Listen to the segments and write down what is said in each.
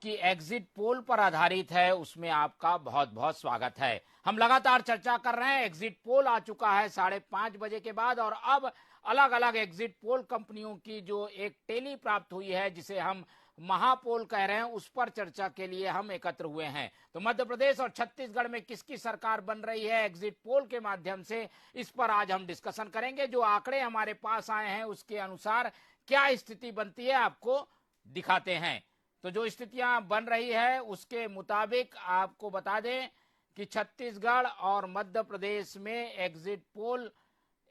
कि exit poll पर आधारित है, उसमें आपका बहुत बहुत स्वागत है। हम लगातार चर्चा कर रहे हैं। एग्जिट पोल आ चुका है 5:30 के बाद, और अब अलग अलग एग्जिट पोल कंपनियों की जो एक टेली प्राप्त हुई है, जिसे हम महापोल कह रहे हैं, उस पर चर्चा के लिए हम एकत्र हुए हैं। तो मध्य प्रदेश और छत्तीसगढ़ में किसकी सरकार बन रही है एग्जिट पोल के माध्यम से, इस पर आज हम डिस्कशन करेंगे। जो आंकड़े हमारे पास आए हैं उसके अनुसार क्या स्थिति बनती है आपको दिखाते हैं। तो जो स्थितियां बन रही है उसके मुताबिक आपको बता दें कि छत्तीसगढ़ और मध्य प्रदेश में एग्जिट पोल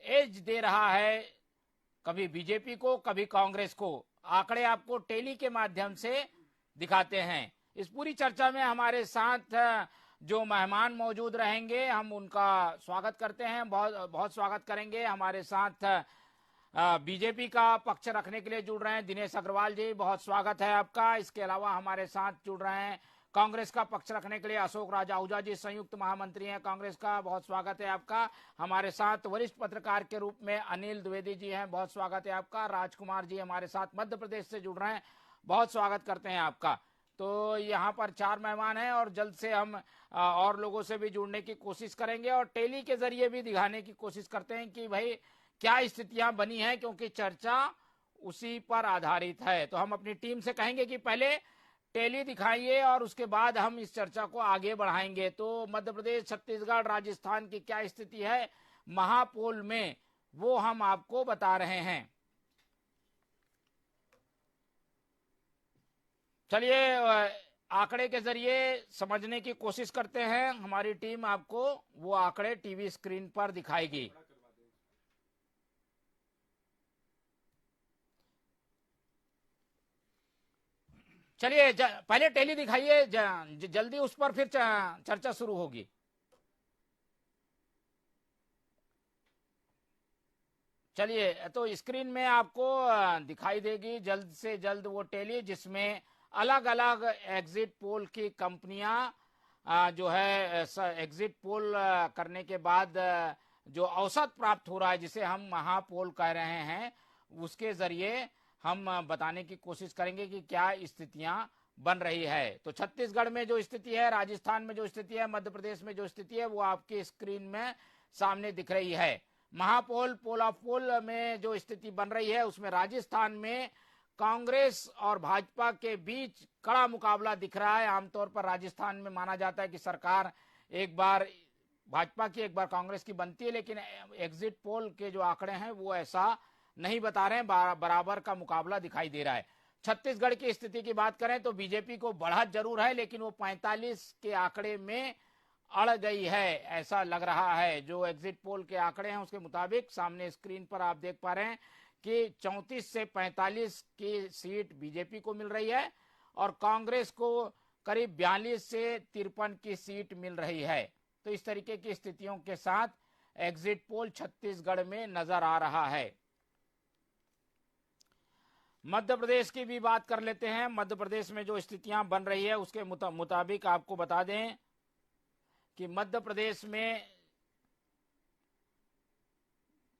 एज दे रहा है, कभी बीजेपी को कभी कांग्रेस को। आंकड़े आपको टेली के माध्यम से दिखाते हैं। इस पूरी चर्चा में हमारे साथ जो मेहमान मौजूद रहेंगे हम उनका स्वागत करते हैं, बहुत बहुत स्वागत करेंगे। हमारे साथ बीजेपी का पक्ष रखने के लिए जुड़ रहे हैं दिनेश अग्रवाल जी, बहुत स्वागत है आपका। इसके अलावा हमारे साथ जुड़ रहे हैं कांग्रेस का पक्ष रखने के लिए अशोक राज आहूजा जी, संयुक्त महामंत्री हैं कांग्रेस का, बहुत स्वागत है आपका। हमारे साथ वरिष्ठ पत्रकार के रूप में अनिल द्विवेदी जी हैं, बहुत स्वागत है आपका। राजकुमार जी हमारे साथ मध्य प्रदेश से जुड़ रहे हैं, बहुत स्वागत करते हैं आपका। तो यहाँ पर 4 मेहमान हैं और जल्द से हम और लोगों से भी जुड़ने की कोशिश करेंगे और टेली के जरिए भी दिखाने की कोशिश करते हैं कि भाई क्या स्थितियां बनी हैं, क्योंकि चर्चा उसी पर आधारित है। तो हम अपनी टीम से कहेंगे कि पहले टेली दिखाइए और उसके बाद हम इस चर्चा को आगे बढ़ाएंगे। तो मध्य प्रदेश, छत्तीसगढ़, राजस्थान की क्या स्थिति है महापोल में, वो हम आपको बता रहे हैं। चलिए आंकड़े के जरिए समझने की कोशिश करते हैं। हमारी टीम आपको वो आंकड़े टीवी स्क्रीन पर दिखाएगी। चलिए पहले टेली दिखाइए, जल्दी उस पर फिर चर्चा शुरू होगी। चलिए, तो स्क्रीन में आपको दिखाई देगी जल्द से जल्द वो टेली, जिसमें अलग अलग एग्जिट पोल की कंपनियां जो है एग्जिट पोल करने के बाद जो औसत प्राप्त हो रहा है, जिसे हम महापोल कह रहे हैं, उसके जरिए हम बताने की कोशिश करेंगे कि क्या स्थितियां बन रही है। तो छत्तीसगढ़ में जो स्थिति है, राजस्थान में जो स्थिति है, मध्य प्रदेश में जो स्थिति है, वो आपकी स्क्रीन में सामने दिख रही है। महापोल, पोल ऑफ पोल में जो स्थिति बन रही है उसमें राजस्थान में कांग्रेस और भाजपा के बीच कड़ा मुकाबला दिख रहा है। आमतौर पर राजस्थान में माना जाता है कि सरकार एक बार भाजपा की एक बार कांग्रेस की बनती है, लेकिन एग्जिट पोल के जो आंकड़े हैं वो ऐसा नहीं बता रहे हैं, बराबर का मुकाबला दिखाई दे रहा है। छत्तीसगढ़ की स्थिति की बात करें तो बीजेपी को बढ़त जरूर है, लेकिन वो 45 के आंकड़े में अड़ गई है, ऐसा लग रहा है। जो एग्जिट पोल के आंकड़े हैं उसके मुताबिक सामने स्क्रीन पर आप देख पा रहे हैं कि 34 से 45 की सीट बीजेपी को मिल रही है और कांग्रेस को करीब 42 से 53 की सीट मिल रही है। तो इस तरीके की स्थितियों के साथ एग्जिट पोल छत्तीसगढ़ में नजर आ रहा है। मध्य प्रदेश की भी बात कर लेते हैं। मध्य प्रदेश में जो स्थितियां बन रही है उसके मुताबिक आपको बता दें कि मध्य प्रदेश में,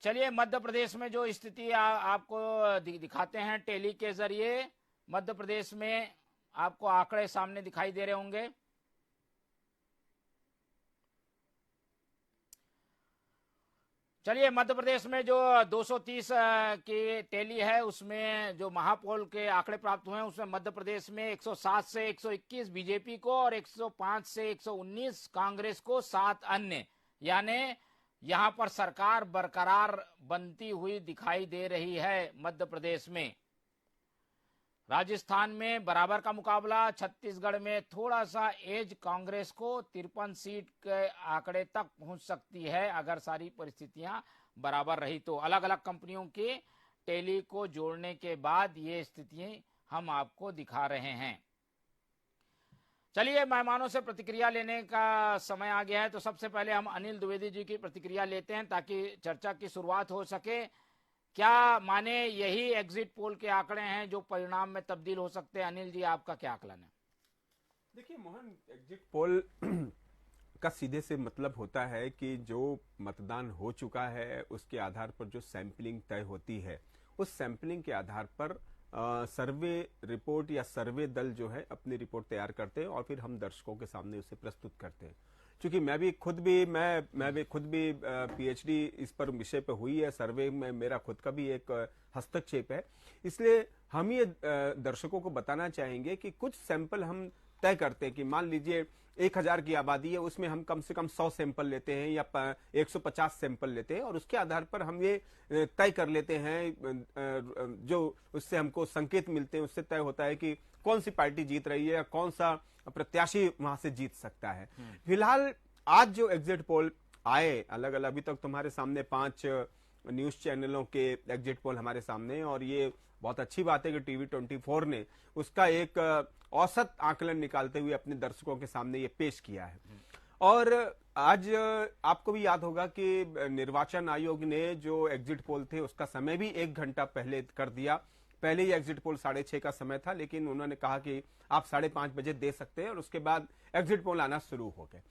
चलिए मध्य प्रदेश में जो स्थिति आपको दिखाते हैं टेली के जरिए। मध्य प्रदेश में आपको आंकड़े सामने दिखाई दे रहे होंगे। चलिए, मध्य प्रदेश में जो 230 की टेली है उसमें जो महापोल के आंकड़े प्राप्त हुए हैं उसमें मध्य प्रदेश में 107 से 121 बीजेपी को और 105 से 119 कांग्रेस को, 7 अन्य, यानी यहां पर सरकार बरकरार बनती हुई दिखाई दे रही है मध्य प्रदेश में। राजस्थान में बराबर का मुकाबला, छत्तीसगढ़ में थोड़ा सा एज कांग्रेस को 53 सीट के आंकड़े तक पहुंच सकती है अगर सारी परिस्थितियां बराबर रही तो। अलग अलग कंपनियों के टेली को जोड़ने के बाद ये स्थितियां हम आपको दिखा रहे हैं। चलिए मेहमानों से प्रतिक्रिया लेने का समय आ गया है, तो सबसे पहले हम अनिल द्विवेदी जी की प्रतिक्रिया लेते हैं ताकि चर्चा की शुरुआत हो सके। क्या माने यही एग्जिट पोल के आंकड़े हैं जो परिणाम में तब्दील हो सकते हैं? अनिल जी, आपका क्या आकलन है? देखिए मोहन, एग्जिट पोल का सीधे से मतलब होता है कि जो मतदान हो चुका है उसके आधार पर जो सैंपलिंग तय होती है, उस सैंपलिंग के आधार पर सर्वे रिपोर्ट या सर्वे दल जो है अपनी रिपोर्ट तैयार करते हैं और फिर हम दर्शकों के सामने उसे प्रस्तुत करते हैं। क्योंकि मैं भी खुद भी पीएचडी इस पर विषय पे हुई है, सर्वे में मेरा खुद का भी एक हस्तक्षेप है, इसलिए हम ये दर्शकों को बताना चाहेंगे कि कुछ सैंपल हम तय करते हैं कि मान लीजिए 1000 की आबादी है, उसमें हम कम से कम 100 सैंपल लेते हैं या 150 सैंपल लेते हैं और उसके आधार पर हम ये तय कर लेते हैं, जो उससे हमको संकेत मिलते हैं, उससे तय होता है कि कौन सी पार्टी जीत रही है या कौन सा प्रत्याशी वहां से जीत सकता है। फिलहाल आज जो एग्जिट पोल आए अलग अलग, अभी तक तुम्हारे सामने 5 न्यूज चैनलों के एग्जिट पोल हमारे सामने हैं और ये बहुत अच्छी बात है कि टीवी 24 ने उसका एक औसत आकलन निकालते हुए अपने दर्शकों के सामने ये पेश किया है। और आज आपको भी याद होगा कि निर्वाचन आयोग ने जो एग्जिट पोल थे उसका समय भी 1 घंटा पहले कर दिया। पहले ही एग्जिट पोल 6:30 का समय था, लेकिन उन्होंने कहा कि आप 5:30 बजे दे सकते हैं और उसके बाद एग्जिट पोल आना शुरू हो गए।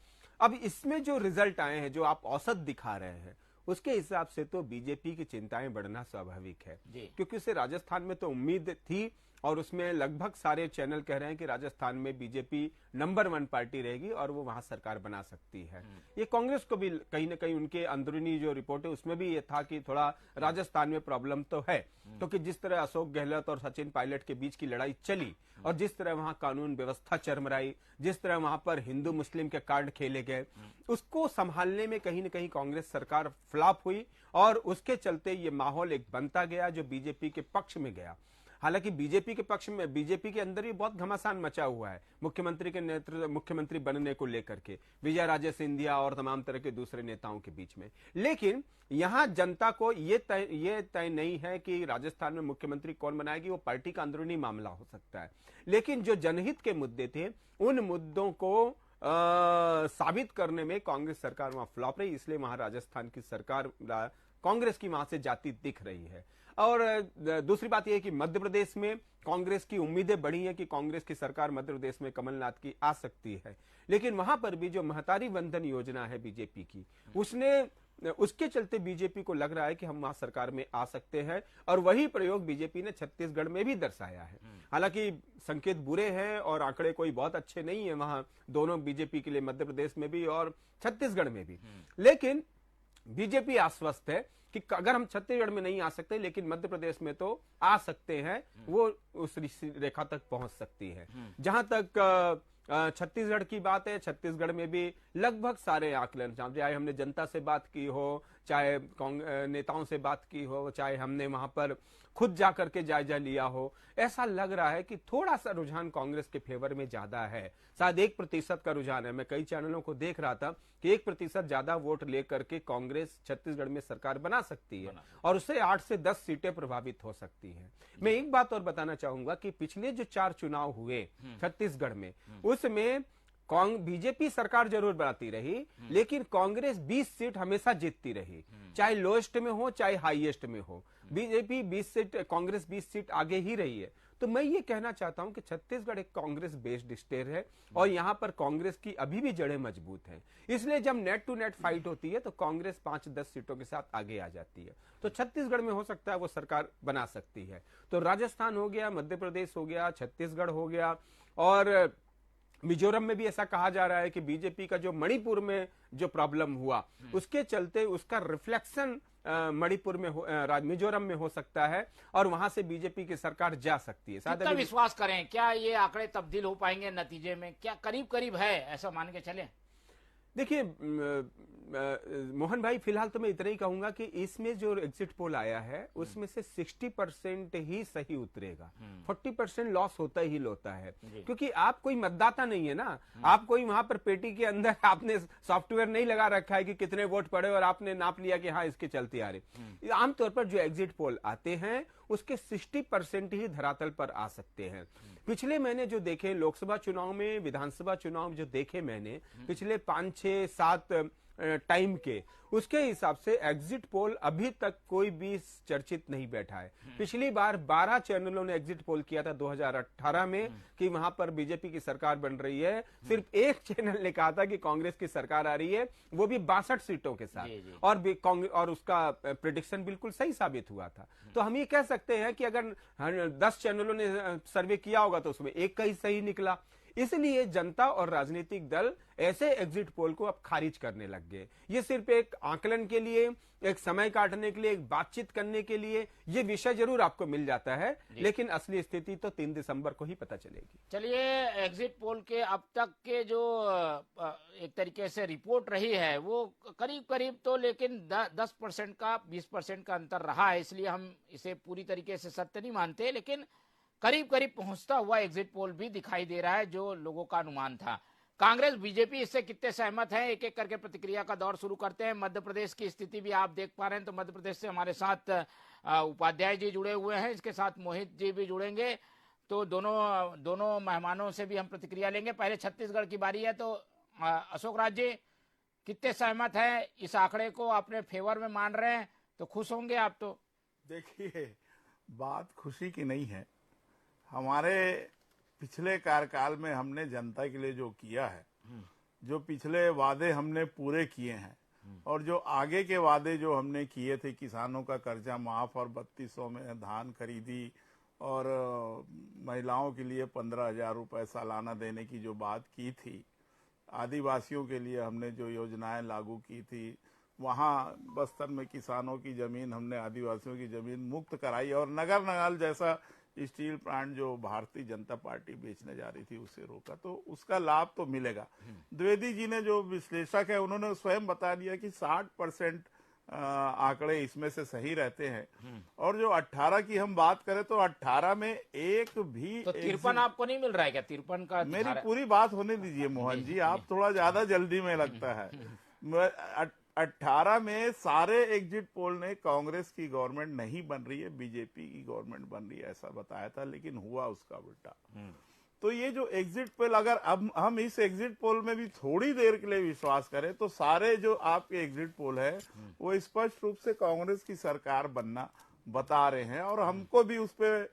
अब इसमें जो रिजल्ट आए हैं, जो आप औसत दिखा रहे हैं, उसके हिसाब से तो बीजेपी की चिंताएं बढ़ना स्वाभाविक है, क्योंकि उसे राजस्थान में तो उम्मीद थी और उसमें लगभग सारे चैनल कह रहे हैं कि राजस्थान में बीजेपी नंबर 1 पार्टी रहेगी और वो वहां सरकार बना सकती है। ये कांग्रेस को भी कहीं ना कहीं उनके अंदरूनी जो रिपोर्ट है उसमें भी ये था कि थोड़ा राजस्थान में प्रॉब्लम तो है, क्योंकि जिस तरह अशोक गहलोत और सचिन पायलट के बीच की लड़ाई चली और जिस तरह वहां कानून व्यवस्था चरमराई, जिस तरह वहां पर हिंदू मुस्लिम के कार्ड खेले गए, उसको संभालने में कहीं ना कहीं कांग्रेस सरकार फ्लॉप हुई और उसके चलते ये माहौल एक बनता गया जो बीजेपी के पक्ष में गया। हालांकि बीजेपी के पक्ष में, बीजेपी के अंदर भी बहुत घमासान मचा हुआ है मुख्यमंत्री के नेतृत्व, मुख्यमंत्री बनने को लेकर के विजय राजे सिंधिया और तमाम तरह के दूसरे नेताओं के बीच में। लेकिन यहां जनता को ये तय नहीं है कि राजस्थान में मुख्यमंत्री कौन बनाएगी, वो पार्टी का अंदरूनी मामला हो सकता है। लेकिन जो जनहित के मुद्दे थे, उन मुद्दों को साबित करने में कांग्रेस सरकार वहां फ्लॉप रही, इसलिए वहां राजस्थान की सरकार कांग्रेस की वहां से जाती दिख रही है। और दूसरी बात यह है कि मध्य प्रदेश में कांग्रेस की उम्मीदें बढ़ी हैं कि कांग्रेस की सरकार मध्य प्रदेश में कमलनाथ की आ सकती है, लेकिन वहां पर भी जो महतारी वंदन योजना है बीजेपी की, उसके चलते बीजेपी को लग रहा है कि हम वहां सरकार में आ सकते हैं और वही प्रयोग बीजेपी ने छत्तीसगढ़ में भी दर्शाया है। हालांकि संकेत बुरे हैं और आंकड़े कोई बहुत अच्छे नहीं है वहां, दोनों बीजेपी के लिए, मध्य प्रदेश में भी और छत्तीसगढ़ में भी। लेकिन बीजेपी आश्वस्त है कि अगर हम छत्तीसगढ़ में नहीं आ सकते लेकिन मध्य प्रदेश में तो आ सकते हैं, वो उस रेखा तक पहुंच सकती है। जहां तक छत्तीसगढ़ की बात है, छत्तीसगढ़ में भी लगभग सारे आकलन, चाहे हमने जनता से बात की हो, चाहे नेताओं से बात की हो, चाहे हमने वहां पर खुद जाकर के जायजा लिया हो, ऐसा लग रहा है कि थोड़ा सा रुझान कांग्रेस के फेवर में ज्यादा है। शायद 1% का रुझान है। मैं कई चैनलों को देख रहा था कि 1% ज्यादा वोट लेकर के कांग्रेस छत्तीसगढ़ में सरकार बना सकती है और उससे 8 से 10 सीटें प्रभावित हो सकती हैं। मैं एक बात और बताना चाहूंगा कि पिछले जो 4 चुनाव हुए छत्तीसगढ़ में, उसमें बीजेपी सरकार जरूर बनाती रही, लेकिन कांग्रेस 20 सीट हमेशा जीतती रही, चाहे लोएस्ट में हो चाहे हाईएस्ट में हो। बीजेपी 20 सीट, कांग्रेस 20 सीट आगे ही रही है। तो मैं ये कहना चाहता हूं कि छत्तीसगढ़ एक कांग्रेस बेस्ड स्टेट है और यहां पर कांग्रेस की अभी भी जड़ें मजबूत हैं। इसलिए जब नेट टू नेट फाइट होती है तो कांग्रेस 5-10 सीटों के साथ आगे आ जाती है। तो छत्तीसगढ़ में हो सकता है वो सरकार बना सकती है। तो राजस्थान हो गया, मध्य प्रदेश हो गया, छत्तीसगढ़ हो गया और मिजोरम में भी ऐसा कहा जा रहा है कि बीजेपी का जो मणिपुर में जो प्रॉब्लम हुआ उसके चलते उसका रिफ्लेक्शन मणिपुर में मिजोरम में हो सकता है और वहां से बीजेपी की सरकार जा सकती है। कितना विश्वास करें, क्या ये आंकड़े तब्दील हो पाएंगे नतीजे में? क्या करीब करीब है ऐसा मान के चलें? देखिए मोहन भाई, फिलहाल तो मैं इतना ही कहूंगा कि इसमें जो एग्जिट पोल आया है उसमें से 60% ही सही उतरेगा, 40% लॉस होता ही होता है, क्योंकि आप कोई मतदाता नहीं है ना। आप कोई वहां पर पेटी के अंदर आपने सॉफ्टवेयर नहीं लगा रखा है कि कितने वोट पड़े और आपने नाप लिया कि हाँ इसके चलते आ रहे। आमतौर पर जो एग्जिट पोल आते हैं उसके 60% ही धरातल पर आ सकते हैं। पिछले महीने जो देखे लोकसभा चुनाव में, विधानसभा चुनाव जो देखे मैंने, पिछले 5, 6, 7 टाइम के, उसके हिसाब से एग्जिट पोल अभी तक कोई भी चर्चित नहीं बैठा है। पिछली बार 12 चैनलों ने एग्जिट पोल किया था 2018 में कि वहां पर बीजेपी की सरकार बन रही है। सिर्फ एक चैनल ने कहा था कि कांग्रेस की सरकार आ रही है, वो भी 62 सीटों के साथ, और उसका प्रेडिक्शन बिल्कुल सही साबित हुआ था। तो हम ये कह सकते हैं कि अगर 10 चैनलों ने सर्वे किया होगा तो उसमें एक का ही सही निकला। इसलिए जनता और राजनीतिक दल ऐसे एग्जिट पोल को अब खारिज करने लग गए। ये सिर्फ एक आकलन के लिए, एक समय काटने के लिए, एक बातचीत करने के लिए ये विषय जरूर आपको मिल जाता है, लेकिन असली स्थिति तो 3 दिसंबर को ही पता चलेगी। चलिए, एग्जिट पोल के अब तक के जो एक तरीके से रिपोर्ट रही है वो करीब करीब तो, लेकिन 10% का 20% का अंतर रहा है, इसलिए हम इसे पूरी तरीके से सत्य नहीं मानते, लेकिन करीब करीब पहुंचता हुआ एग्जिट पोल भी दिखाई दे रहा है जो लोगों का अनुमान था। कांग्रेस बीजेपी इससे कितने सहमत हैं, एक एक करके प्रतिक्रिया का दौर शुरू करते हैं। मध्य प्रदेश की स्थिति भी आप देख पा रहे हैं, तो मध्य प्रदेश से हमारे साथ उपाध्याय जी जुड़े हुए हैं, इसके साथ मोहित जी भी जुड़ेंगे, तो दोनों मेहमानों से भी हम प्रतिक्रिया लेंगे। पहले छत्तीसगढ़ की बारी है, तो अशोक राज जी कितने सहमत हैं, इस आंकड़े को अपने फेवर में मान रहे हैं, तो खुश होंगे आप तो? देखिए, बात खुशी की नहीं है। हमारे पिछले कार्यकाल में हमने जनता के लिए जो किया है, जो पिछले वादे हमने पूरे किए हैं, और जो आगे के वादे जो हमने किए थे, किसानों का कर्जा माफ और 3200 में धान खरीदी, और महिलाओं के लिए 15,000 रुपए सालाना देने की जो बात की थी, आदिवासियों के लिए हमने जो योजनाएं लागू की थी, वहाँ बस्तर में किसानों की जमीन, हमने आदिवासियों की जमीन मुक्त कराई, और नगर नगाल जैसा स्टील प्लांट जो भारतीय जनता पार्टी बेचने जा रही थी उसे रोका, तो उसका लाभ तो मिलेगा। द्विवेदी जी ने जो विश्लेषक है उन्होंने स्वयं बता दिया कि 60% आंकड़े इसमें से सही रहते हैं, और जो 18 की हम बात करें तो 18 में एक भी तो 53 आपको नहीं मिल रहा है क्या? 53 का मेरी पूरी बात होने दीजिए मोहन जी, आप थोड़ा ज्यादा जल्दी में लगता है। 18 में सारे एग्जिट पोल ने कांग्रेस की गवर्नमेंट नहीं बन रही है, बीजेपी की गवर्नमेंट बन रही है ऐसा बताया था, लेकिन हुआ उसका उल्टा। तो ये जो एग्जिट पोल, अगर अब हम इस एग्जिट पोल में भी थोड़ी देर के लिए विश्वास करें तो सारे जो आपके एग्जिट पोल है वो स्पष्ट रूप से कांग्रेस की सरकार बनना बता रहे हैं, और हमको भी उस पर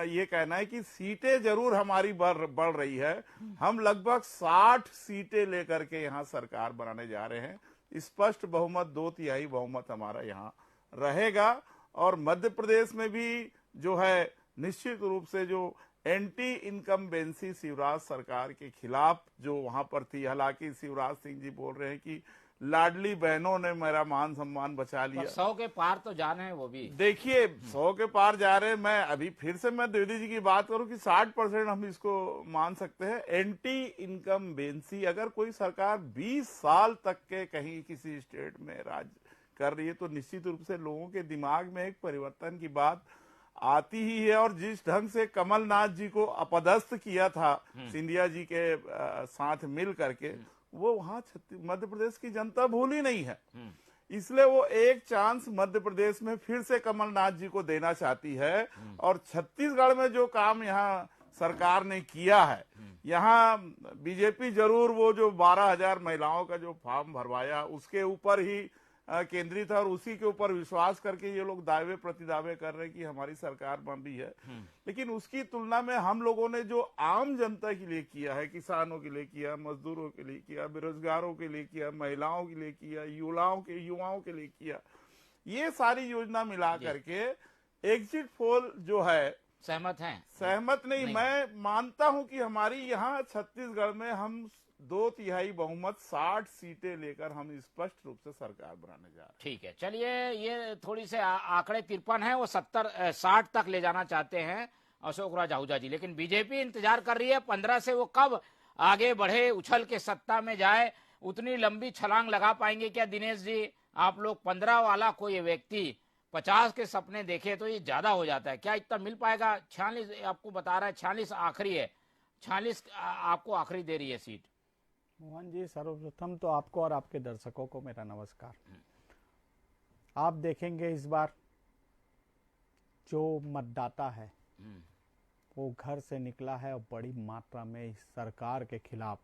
ये कहना है कि सीटें जरूर हमारी बढ़ रही है। हम लगभग 60 सीटें लेकर के यहाँ सरकार बनाने जा रहे हैं। स्पष्ट बहुमत, 2/3 बहुमत हमारा यहाँ रहेगा, और मध्य प्रदेश में भी जो है निश्चित रूप से जो एंटी इनकम्बेंसी शिवराज सरकार के खिलाफ जो वहां पर थी, हालांकि शिवराज सिंह जी बोल रहे हैं कि लाडली बहनों ने मेरा मान सम्मान बचा लिया। 100 के पार तो जाने हैं वो भी। देखिए 100 के पार जा रहे हैं। मैं अभी फिर से मैं द्विवेदी जी की बात करूं कि 60% हम इसको मान सकते हैं। एंटी इनकम्बेंसी, अगर कोई सरकार 20 साल तक के कहीं किसी स्टेट में राज कर रही है तो निश्चित रूप से लोगों के दिमाग में एक परिवर्तन की बात आती ही है। और जिस ढंग से कमलनाथ जी को अपदस्थ किया था सिंधिया जी के साथ मिल करके, वो वहां मध्य प्रदेश की जनता भूली नहीं है। इसलिए वो एक चांस मध्य प्रदेश में फिर से कमलनाथ जी को देना चाहती है। और छत्तीसगढ़ में जो काम यहाँ सरकार ने किया है, यहाँ बीजेपी जरूर वो जो 12,000 महिलाओं का जो फॉर्म भरवाया उसके ऊपर ही केंद्रित है, और उसी के ऊपर विश्वास करके ये लोग दावे प्रतिदावे कर रहे हैं कि हमारी सरकार बन रही है। लेकिन उसकी तुलना में हम लोगों ने जो आम जनता के लिए किया है, किसानों के लिए किया, मजदूरों के लिए किया, बेरोजगारों के लिए किया, महिलाओं के लिए किया, युवाओं के लिए किया, ये सारी योजना मिला करके एग्जिट पोल जो है सहमत हैं? सहमत नहीं। मैं मानता हूं कि हमारी यहाँ छत्तीसगढ़ में हम 2/3 बहुमत 60 सीटें लेकर हम स्पष्ट रूप से सरकार बनाने जा रहे हैं। ठीक है, चलिए, ये थोड़ी से आंकड़े 53 हैं, वो 60 तक ले जाना चाहते हैं अशोक राज आहूजा जी, लेकिन बीजेपी इंतजार कर रही है 15 से वो कब आगे बढ़े, उछल के सत्ता में जाए। उतनी लंबी छलांग लगा पाएंगे क्या दिनेश जी आप लोग? 15 वाला कोई व्यक्ति 50 के सपने देखे तो ये ज्यादा हो जाता है, क्या इतना मिल पाएगा? 46 आपको बता रहा है, 46 आखिरी है, 46 आपको आखिरी दे रही है सीट। मोहन जी, सर्वप्रथम तो आपको और आपके दर्शकों को मेरा नमस्कार। आप देखेंगे इस बार जो मतदाता है वो घर से निकला है और बड़ी मात्रा में इस सरकार के खिलाफ,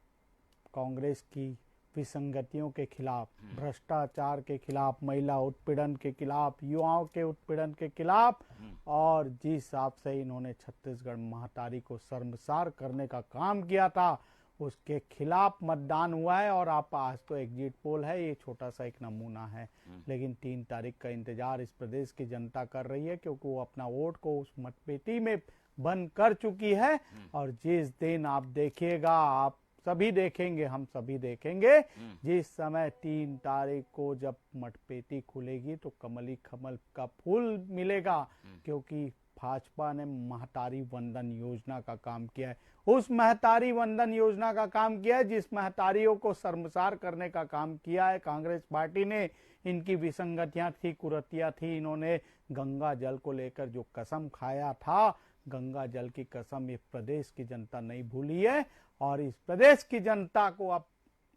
कांग्रेस की विसंगतियों के खिलाफ, भ्रष्टाचार के खिलाफ, महिला उत्पीड़न के खिलाफ, युवाओं के उत्पीड़न के खिलाफ, और जिस हिसाब से इन्होंने छत्तीसगढ़ महातारी को शर्मसार करने का काम किया था उसके खिलाफ मतदान हुआ है। और आप आज तो एग्जिट पोल है, ये छोटा सा एक नमूना है, लेकिन 3 तारीख का इंतजार इस प्रदेश की जनता कर रही है, क्योंकि वो अपना वोट को उस मतपेटी में बंद कर चुकी है। और जिस दिन आप देखिएगा, आप सभी देखेंगे, हम सभी देखेंगे, जिस समय 3 तारीख को जब मतपेटी खुलेगी तो कमली कमल का फूल मिलेगा, क्योंकि भाजपा ने महतारी वंदन योजना का काम किया है। उस महतारी वंदन योजना का काम किया है जिस महतारियों को शर्मसार करने का काम किया है कांग्रेस पार्टी ने। इनकी विसंगतियां थी, कुरीतियां थी, इन्होंने गंगा जल को लेकर जो कसम खाया था, गंगा जल की कसम इस प्रदेश की जनता नहीं भूली है। और इस प्रदेश की जनता को अब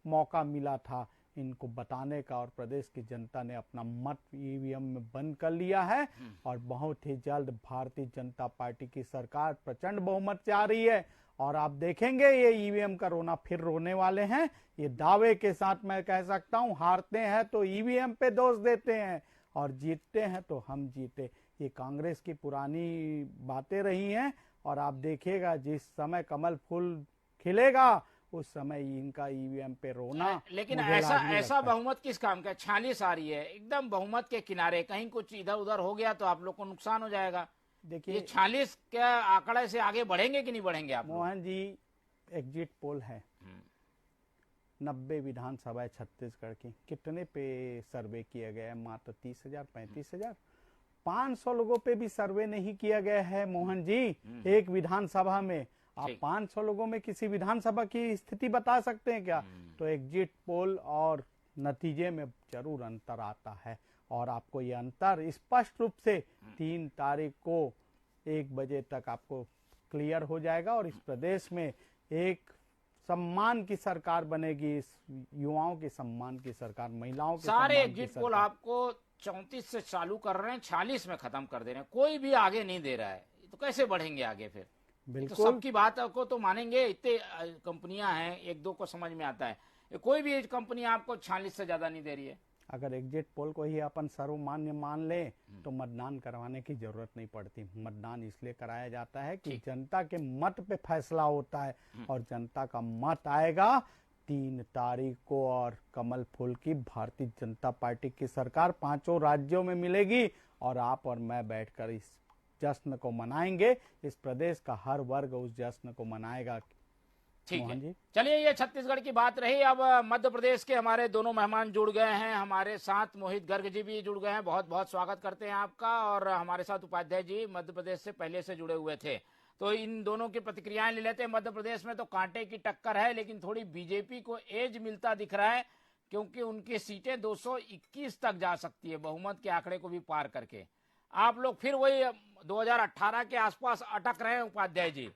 मौका मिला था इनको बताने का, और प्रदेश की जनता ने अपना मत ईवीएम में बंद कर लिया है। और बहुत ही जल्द भारतीय जनता पार्टी की सरकार प्रचंड बहुमत से आ रही है। और आप देखेंगे ये ईवीएम का रोना फिर रोने वाले हैं। ये दावे के साथ मैं कह सकता हूं, हारते हैं तो ईवीएम पे दोष देते हैं और जीतते हैं तो हम जीते। ये कांग्रेस की पुरानी बातें रही हैं। और आप देखिएगा जिस समय कमल फूल खिलेगा उस समय इनका ईवीएम पे रोना। लेकिन मुझे ऐसा लाजमी ऐसा लगता है। बहुमत किस काम का? 46 आ रही है, एकदम बहुमत के किनारे। कहीं कुछ इधर उधर हो गया तो आप लोग को नुकसान हो जाएगा। देखिए ये 46 के आंकड़े से आगे बढ़ेंगे कि नहीं बढ़ेंगे आप लोग? मोहन जी, एग्जिट पोल है 90 विधानसभा है छत्तीसगढ़ की, कितने पे सर्वे किया गया है? मात्र 30,000 35,000। 500 लोगों पे भी सर्वे नहीं किया गया है मोहन जी एक विधानसभा में। आप ठीक। 500 लोगों में किसी विधानसभा की स्थिति बता सकते हैं क्या? तो एग्जिट पोल और नतीजे में जरूर अंतर आता है। और आपको ये अंतर स्पष्ट रूप से 3 तारीख को 1 बजे तक आपको क्लियर हो जाएगा। और इस प्रदेश में एक सम्मान की सरकार बनेगी, इस युवाओं के सम्मान की सरकार, महिलाओं के सारे सम्मान की एग्जिट पोल सरकार। आपको 34 से चालू कर रहे हैं, 46 में खत्म कर दे रहे हैं, कोई भी आगे नहीं दे रहा है। तो कैसे बढ़ेंगे आगे फिर? तो बिल्कुल सबकी बात को तो मानेंगे, इतने कंपनियां हैं, 1-2 को समझ में आता है। कोई भी कंपनी आपको 46 से ज्यादा नहीं दे रही है। अगर एग्जिट पोल को ही अपन सर्वमान्य मान ले तो मतदान करवाने की जरूरत नहीं पड़ती। मतदान इसलिए कराया जाता है कि जनता के मत पे फैसला होता है। और जनता का मत आएगा 3 तारीख को, और कमल फूल की भारतीय जनता पार्टी की सरकार 5 राज्यों में मिलेगी। और आप और मैं बैठकर इस जश्न को मनाएंगे। इस प्रदेश का हर वर्ग उस जश्न को मनाएगा। ठीक मोहन है, जी। चलिए, ये छत्तीसगढ़ की बात रही। अब मध्य प्रदेश के हमारे दोनों मेहमान जुड़ गए हैं हमारे साथ। मोहित गर्ग जी भी जुड़ गए हैं, बहुत बहुत स्वागत करते हैं आपका। और हमारे साथ उपाध्याय जी मध्य प्रदेश से पहले से जुड़े हुए थे। तो इन दोनों की प्रतिक्रियाएं ले लेते हैं। मध्य प्रदेश में तो कांटे की टक्कर है, लेकिन थोड़ी बीजेपी को एज मिलता दिख रहा है, क्योंकि उनकी सीटें 221 तक जा सकती है, बहुमत के आंकड़े को भी पार करके। आप लोग फिर वही 2018 के आसपास अटक रहे हैं उपाध्याय जी।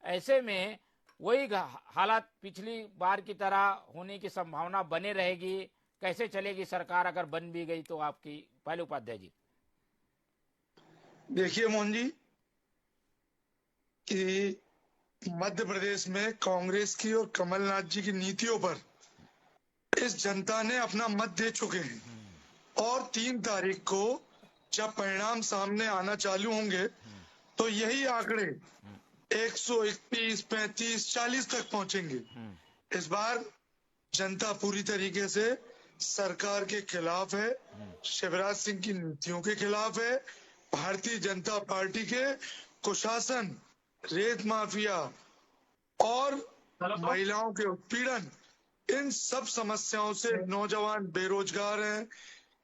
ऐसे में वही हालात पिछली बार की तरह होने की संभावना बने रहेगी? कैसे चलेगी सरकार अगर बन भी गई तो आपकी? पहले उपाध्याय जी। देखिए मोहन जी, कि मध्य प्रदेश में कांग्रेस की और कमलनाथ जी की नीतियों पर इस जनता ने अपना मत दे चुके हैं। और 3 तारीख को जब परिणाम सामने आना चालू होंगे तो यही आंकड़े 121, 35, 40 तक पहुंचेंगे। इस बार जनता पूरी तरीके से सरकार के खिलाफ है, शिवराज सिंह की नीतियों के खिलाफ है, भारतीय जनता पार्टी के कुशासन, रेत माफिया और महिलाओं के उत्पीड़न, इन सब समस्याओं से नौजवान बेरोजगार हैं,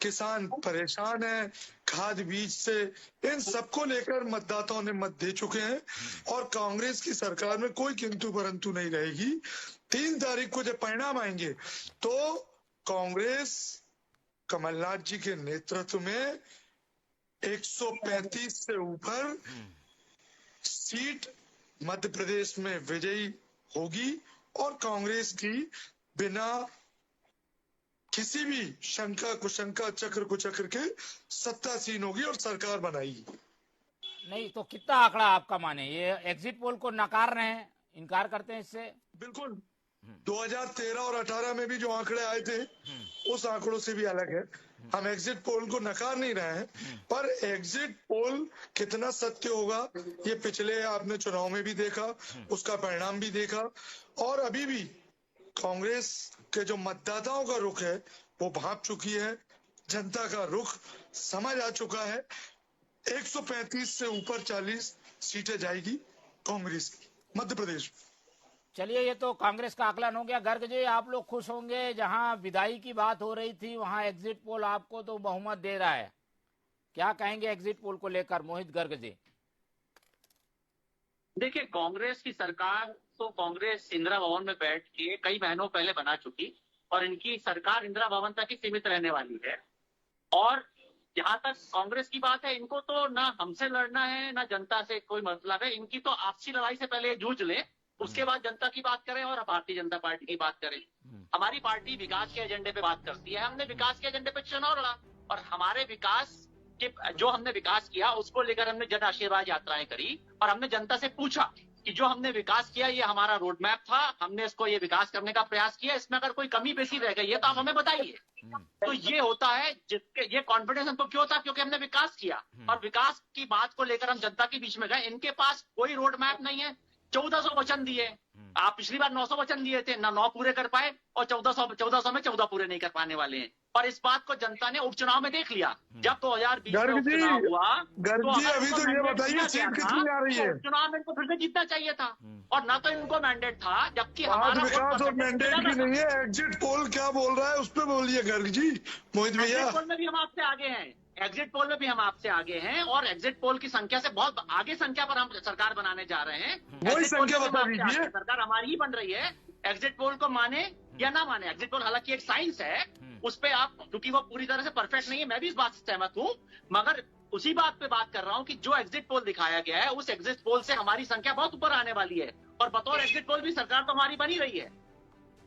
किसान परेशान हैं, खाद बीज से, इन सबको लेकर मतदाताओं ने मत दे चुके हैं। और कांग्रेस की सरकार में कोई किंतु परंतु नहीं रहेगी। 3 तारीख को जब परिणाम आएंगे तो कांग्रेस कमलनाथ जी के नेतृत्व में 135 से ऊपर सीट मध्य प्रदेश में विजयी होगी। और कांग्रेस की बिना किसी भी शंका कुशंका, चक्र कुचक्र के सत्तासीन होगी और सरकार बनाएगी। नहीं तो कितना आंकड़ा आपका माने? ये एग्जिट पोल को नकार रहे हैं, इनकार करते हैं इससे? बिल्कुल 2013 और 18 में भी जो आंकड़े आए थे उस आंकड़ों से भी अलग है। हम एग्जिट पोल को नकार नहीं रहे हैं, पर एग्जिट पोल कितना सत्य होगा ये पिछले आपने चुनाव में भी देखा, उसका परिणाम भी देखा। और अभी भी कांग्रेस के जो मतदाताओं का रुख है वो भांप चुकी है, जनता का रुख समझ आ चुका है। 135 से ऊपर 40 सीटें जाएगी कांग्रेस की मध्य प्रदेश में। चलिए, ये तो कांग्रेस का आकलन हो गया। गर्ग जी, आप लोग खुश होंगे, जहां विदाई की बात हो रही थी वहां एग्जिट पोल आपको तो बहुमत दे रहा है। क्या कहेंगे एग्जिट पोल को लेकर, मोहित गर्ग जी? देखिए, कांग्रेस की सरकार तो कांग्रेस इंदिरा भवन में बैठ के कई महीनों पहले बना चुकी और इनकी सरकार इंदिरा भवन तक ही सीमित रहने वाली है। और जहां तक कांग्रेस की बात है, इनको तो ना हमसे लड़ना है ना जनता से कोई मतलब है। इनकी तो आपसी लड़ाई से पहले जूझ ले, उसके बाद जनता की बात करें और भारतीय जनता पार्टी की बात करें। हमारी पार्टी विकास के एजेंडे पे बात करती है। हमने विकास के एजेंडे पे चुनाव लड़ा और हमारे विकास के जो हमने विकास किया उसको लेकर हमने जन आशीर्वाद यात्राएं करी और हमने जनता से पूछा कि जो हमने विकास किया ये हमारा रोड मैप था, हमने इसको ये विकास करने का प्रयास किया, इसमें अगर कोई कमी बेसी रह गई है तो आप हमें बताइए। तो ये होता है, जिसके ये कॉन्फिडेंस हमको क्यों था, क्योंकि हमने विकास किया और विकास की बात को लेकर हम जनता के बीच में गए। इनके पास कोई रोड मैप नहीं है। 1400 वचन दिए, आप पिछली बार 900 वचन दिए थे, ना 9 पूरे कर पाए और 1400 में 14 पूरे नहीं कर पाने वाले हैं। और इस बात को जनता ने उपचुनाव में देख लिया। जब 2020 में उपचुनाव हुआ गर्ग जी, अभी तो ये बताइए सीट कितनी आ रही है? उपचुनाव में इनको फिर से जीतना चाहिए था और ना तो इनको मैंडेट था, जबकि आज हमारा विकास और मैंडेट की नहीं है। एग्जिट पोल क्या बोल रहा है उस पर बोलिए गर्ग जी, मोहित भैया। एग्जिट पोल में भी हम आपसे आगे हैं, एग्जिट पोल में भी हम आपसे आगे हैं और एग्जिट पोल की संख्या से बहुत आगे संख्या पर हम सरकार बनाने जा रहे हैं। वही एग्जिट पोल संख्या में बता हम आपसे आगे दीजिए। हैं, सरकार हमारी ही बन रही है। एग्जिट पोल को माने या ना माने, एग्जिट पोल हालांकि एक साइंस है, उस पे आप, क्योंकि वो पूरी तरह से परफेक्ट नहीं है, मैं भी इस बात से सहमत हूं, मगर उसी बात पे बात कर रहा हूं कि जो एग्जिट पोल दिखाया गया है उस एग्जिट पोल से हमारी संख्या बहुत ऊपर आने वाली है। और बतौर एग्जिट पोल भी सरकार तो हमारी बनी रही है।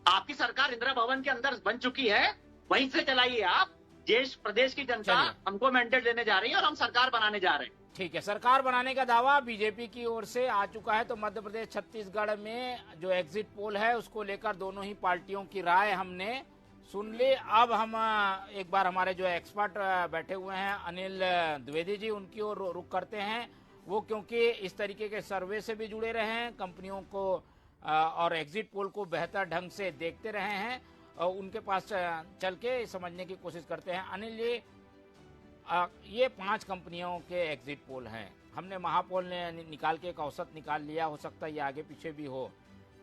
आपकी सरकार इंदिरा भवन के अंदर बन चुकी है, वहीं से चलाइए आप। देश प्रदेश की जनता चलिए। हमको मैंडेट देने जा रही है और हम सरकार बनाने जा रहे हैं। ठीक है, सरकार बनाने का दावा बीजेपी की ओर से आ चुका है। तो मध्य प्रदेश छत्तीसगढ़ में जो एग्जिट पोल है उसको लेकर दोनों ही पार्टियों की राय हमने सुन ली। अब हम एक बार हमारे जो एक्सपर्ट बैठे हुए हैं अनिल द्विवेदी जी, उनकी ओर रुख करते हैं। वो क्योंकि इस तरीके के सर्वे से भी जुड़े रहे हैं, कंपनियों को और एग्जिट पोल को बेहतर ढंग से देखते रहे हैं, और उनके पास चल के समझने की कोशिश करते हैं। अनिल जी, ये 5 कंपनियों के एग्जिट पोल हैं। हमने महापोल ने निकाल के एक औसत निकाल लिया, हो सकता है ये आगे पीछे भी हो,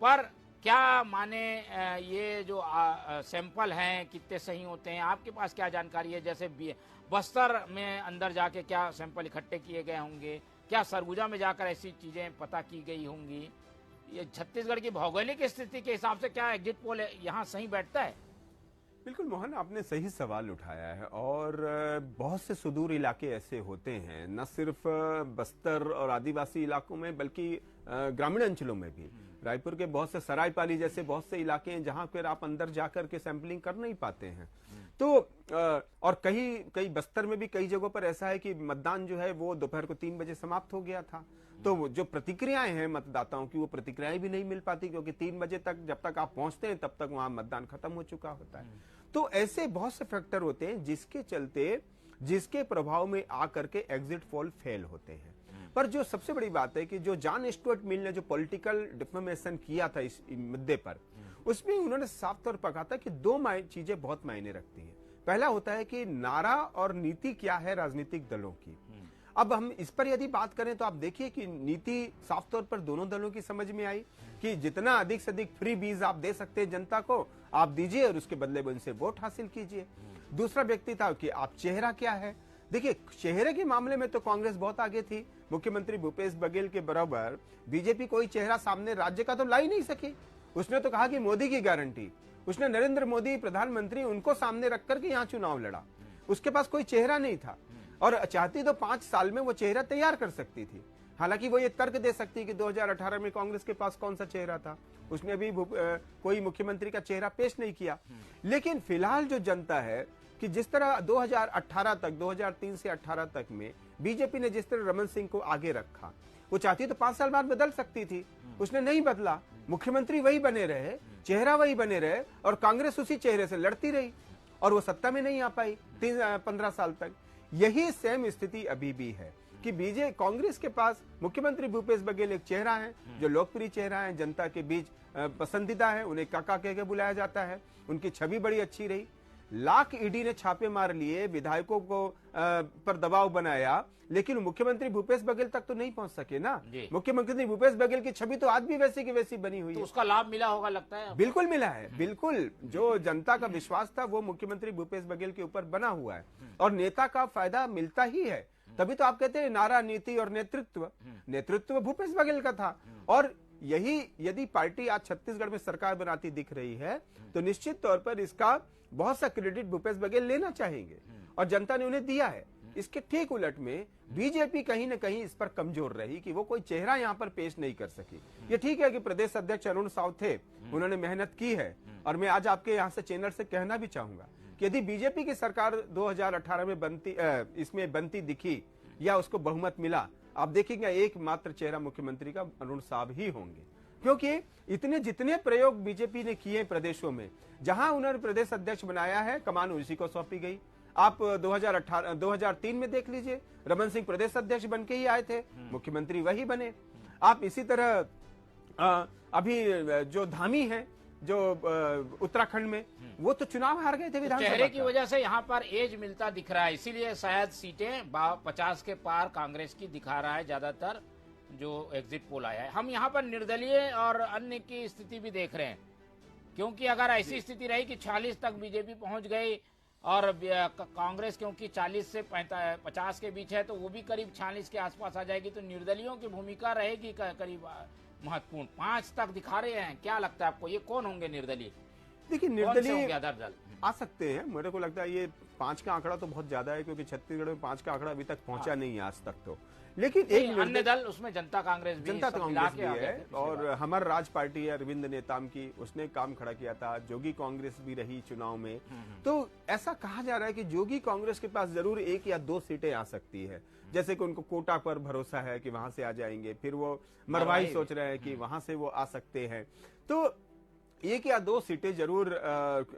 पर क्या माने ये जो सैंपल हैं कितने सही होते हैं? आपके पास क्या जानकारी है? जैसे बस्तर में अंदर जाके क्या सैंपल इकट्ठे किए गए होंगे, क्या सरगुजा में जाकर ऐसी चीजें पता की गई होंगी? ये छत्तीसगढ़ की भौगोलिक स्थिति के हिसाब से क्या एग्जिट पोल यहाँ सही बैठता है? बिल्कुल मोहन, आपने सही सवाल उठाया है। और बहुत से सुदूर इलाके ऐसे होते हैं, न सिर्फ बस्तर और आदिवासी इलाकों में बल्कि ग्रामीण अंचलों में भी। रायपुर के बहुत से सरायपाली जैसे बहुत से इलाके हैं जहां फिर आप अंदर जाकर के सैंपलिंग कर नहीं पाते हैं। तो और कई बस्तर में भी कई जगहों पर ऐसा है कि मतदान जो है वो दोपहर को 3 बजे समाप्त हो गया था। तो जो प्रतिक्रियाएं हैं मतदाताओं की, वो प्रतिक्रियाएं भी नहीं मिल पाती, क्योंकि 3 बजे तक जब तक आप पहुंचते हैं तब तक वहां मतदान खत्म हो चुका होता है। तो ऐसे बहुत से फैक्टर होते हैं जिसके चलते, जिसके प्रभाव में आकर के एग्जिट पोल फेल होते हैं। पर जो सबसे बड़ी बात है कि जो जॉन स्टुअर्ट मिल ने जो पॉलिटिकल डिफॉर्मेशन किया था इस मुद्दे पर, उसमें उन्होंने साफ तौर पर कहा था कि 2 चीजें बहुत मायने रखती हैं। पहला होता है कि नारा और नीति क्या है राजनीतिक दलों की। अब हम इस पर यदि बात करें तो आप देखिए कि नीति साफ तौर पर दोनों दलों की समझ में आई कि जितना अधिक से अधिक फ्री बीज आप दे सकते हैं जनता को, आप दीजिए और उसके बदले में उनसे वोट हासिल कीजिए। दूसरा व्यक्ति था कि आप चेहरा क्या है। देखिए, चेहरे के मामले में तो कांग्रेस बहुत आगे थी। मुख्यमंत्री भूपेश बघेल के बराबर बीजेपी कोई चेहरा सामने राज्य का तो ला ही नहीं सकी। उसने तो कहा कि मोदी की गारंटी, उसने नरेंद्र मोदी प्रधानमंत्री उनको सामने रख करके यहाँ चुनाव लड़ा। उसके पास कोई चेहरा नहीं था और चाहती तो 5 साल में वो चेहरा तैयार कर सकती थी। हालांकि वो ये तर्क दे सकती कि 2018 में कांग्रेस के पास कौन सा चेहरा था, उसने अभी कोई मुख्यमंत्री का चेहरा पेश नहीं किया। लेकिन फिलहाल जो जनता है कि जिस तरह 2018 तक, 2003 से 18 तक में बीजेपी ने जिस तरह रमन सिंह को आगे रखा, वो चाहती तो 5 साल बाद बदल सकती थी, उसने नहीं बदला। मुख्यमंत्री वही बने रहे, चेहरा वही बने रहे, और कांग्रेस उसी चेहरे से लड़ती रही और वो सत्ता में नहीं आ पाई 15 साल तक। यही सेम स्थिति अभी भी है कि कांग्रेस के पास मुख्यमंत्री भूपेश बघेल एक चेहरा है जो लोकप्रिय चेहरा है, जनता के बीच पसंदीदा है, उन्हें काका कह के बुलाया जाता है, उनकी छवि बड़ी अच्छी रही। लाख ईडी ने छापे मार लिए, विधायकों को पर दबाव बनाया, लेकिन मुख्यमंत्री भूपेश बघेल तक तो नहीं पहुंच सके ना। मुख्यमंत्री भूपेश बघेल की छवि तो आज भी वैसी की वैसी बनी हुई तो है। उसका लाभ मिला होगा लगता है? बिल्कुल मिला है, बिल्कुल। जो जनता का विश्वास था वो मुख्यमंत्री भूपेश बघेल के ऊपर बना हुआ है, और नेता का फायदा मिलता ही है। तभी तो आप कहते हैं नारा, नीति और नेतृत्व भूपेश बघेल का था। और यही यदि पार्टी आज छत्तीसगढ़ में सरकार बनाती दिख रही है तो निश्चित तौर पर इसका बहुत सा क्रेडिट भूपेश बघेल लेना चाहेंगे, और जनता ने उन्हें दिया है। इसके ठीक उलट में बीजेपी कहीं न कहीं इस पर कमजोर रही कि वो कोई चेहरा यहां पर पेश नहीं कर सकी। ये ठीक है कि प्रदेश अध्यक्ष अरुण साव थे, उन्होंने मेहनत की है, और मैं आज आपके यहां से चैनल से कहना भी चाहूंगा कि यदि बीजेपी की सरकार 2018 में इसमें बनती दिखी या उसको बहुमत मिला, आप देखेंगे एकमात्र चेहरा मुख्यमंत्री का अरुण साव ही होंगे, क्योंकि इतने जितने प्रयोग बीजेपी ने किए प्रदेशों में, जहां उन्होंने प्रदेश अध्यक्ष बनाया है, कमान उसी को सौंपी गई। आप 2003 में देख लीजिए, रमन सिंह प्रदेश अध्यक्ष बन के ही आए थे, मुख्यमंत्री वही बने। आप इसी तरह अभी जो धामी है जो उत्तराखंड में, वो तो चुनाव हार गए थे विधानसभा चेहरे की वजह से यहाँ पर एज मिलता दिख रहा है, इसीलिए शायद सीटें 50 के पार कांग्रेस की दिखा रहा है ज्यादातर जो एग्जिट पोल आया है। हम यहाँ पर निर्दलीय और अन्य की स्थिति भी देख रहे हैं, क्योंकि अगर ऐसी स्थिति रही कि 40 तक बीजेपी पहुंच गई और कांग्रेस क्योंकि 40 से 50 के बीच है तो वो भी करीब 40 के आसपास आ जाएगी, तो निर्दलियों की भूमिका रहेगी करीब महत्वपूर्ण। 5 तक दिखा रहे हैं, क्या लगता है आपको ये कौन होंगे निर्दलीय? देखिए, निर्दलीय अदर दल आ सकते हैं। मेरे को लगता है ये 5 का आंकड़ा तो बहुत ज्यादा है, क्योंकि छत्तीसगढ़ में 5 का आंकड़ा अभी तक पहुंचा नहीं है आज तक तो। लेकिन एक अन्य दल, उसमें जनता कांग्रेस भी है, और हमार राज पार्टी है अरविंद नेताम की, उसने काम खड़ा किया था। जोगी कांग्रेस भी रही चुनाव में। तो ऐसा कहा जा रहा है कि जोगी कांग्रेस के पास जरूर 1 या 2 सीटें आ सकती है, जैसे कि उनको कोटा पर भरोसा है कि वहां से आ जाएंगे, फिर वो मरवाई सोच रहे हैं कि वहां से वो आ सकते हैं। तो 1 या 2 सीटें जरूर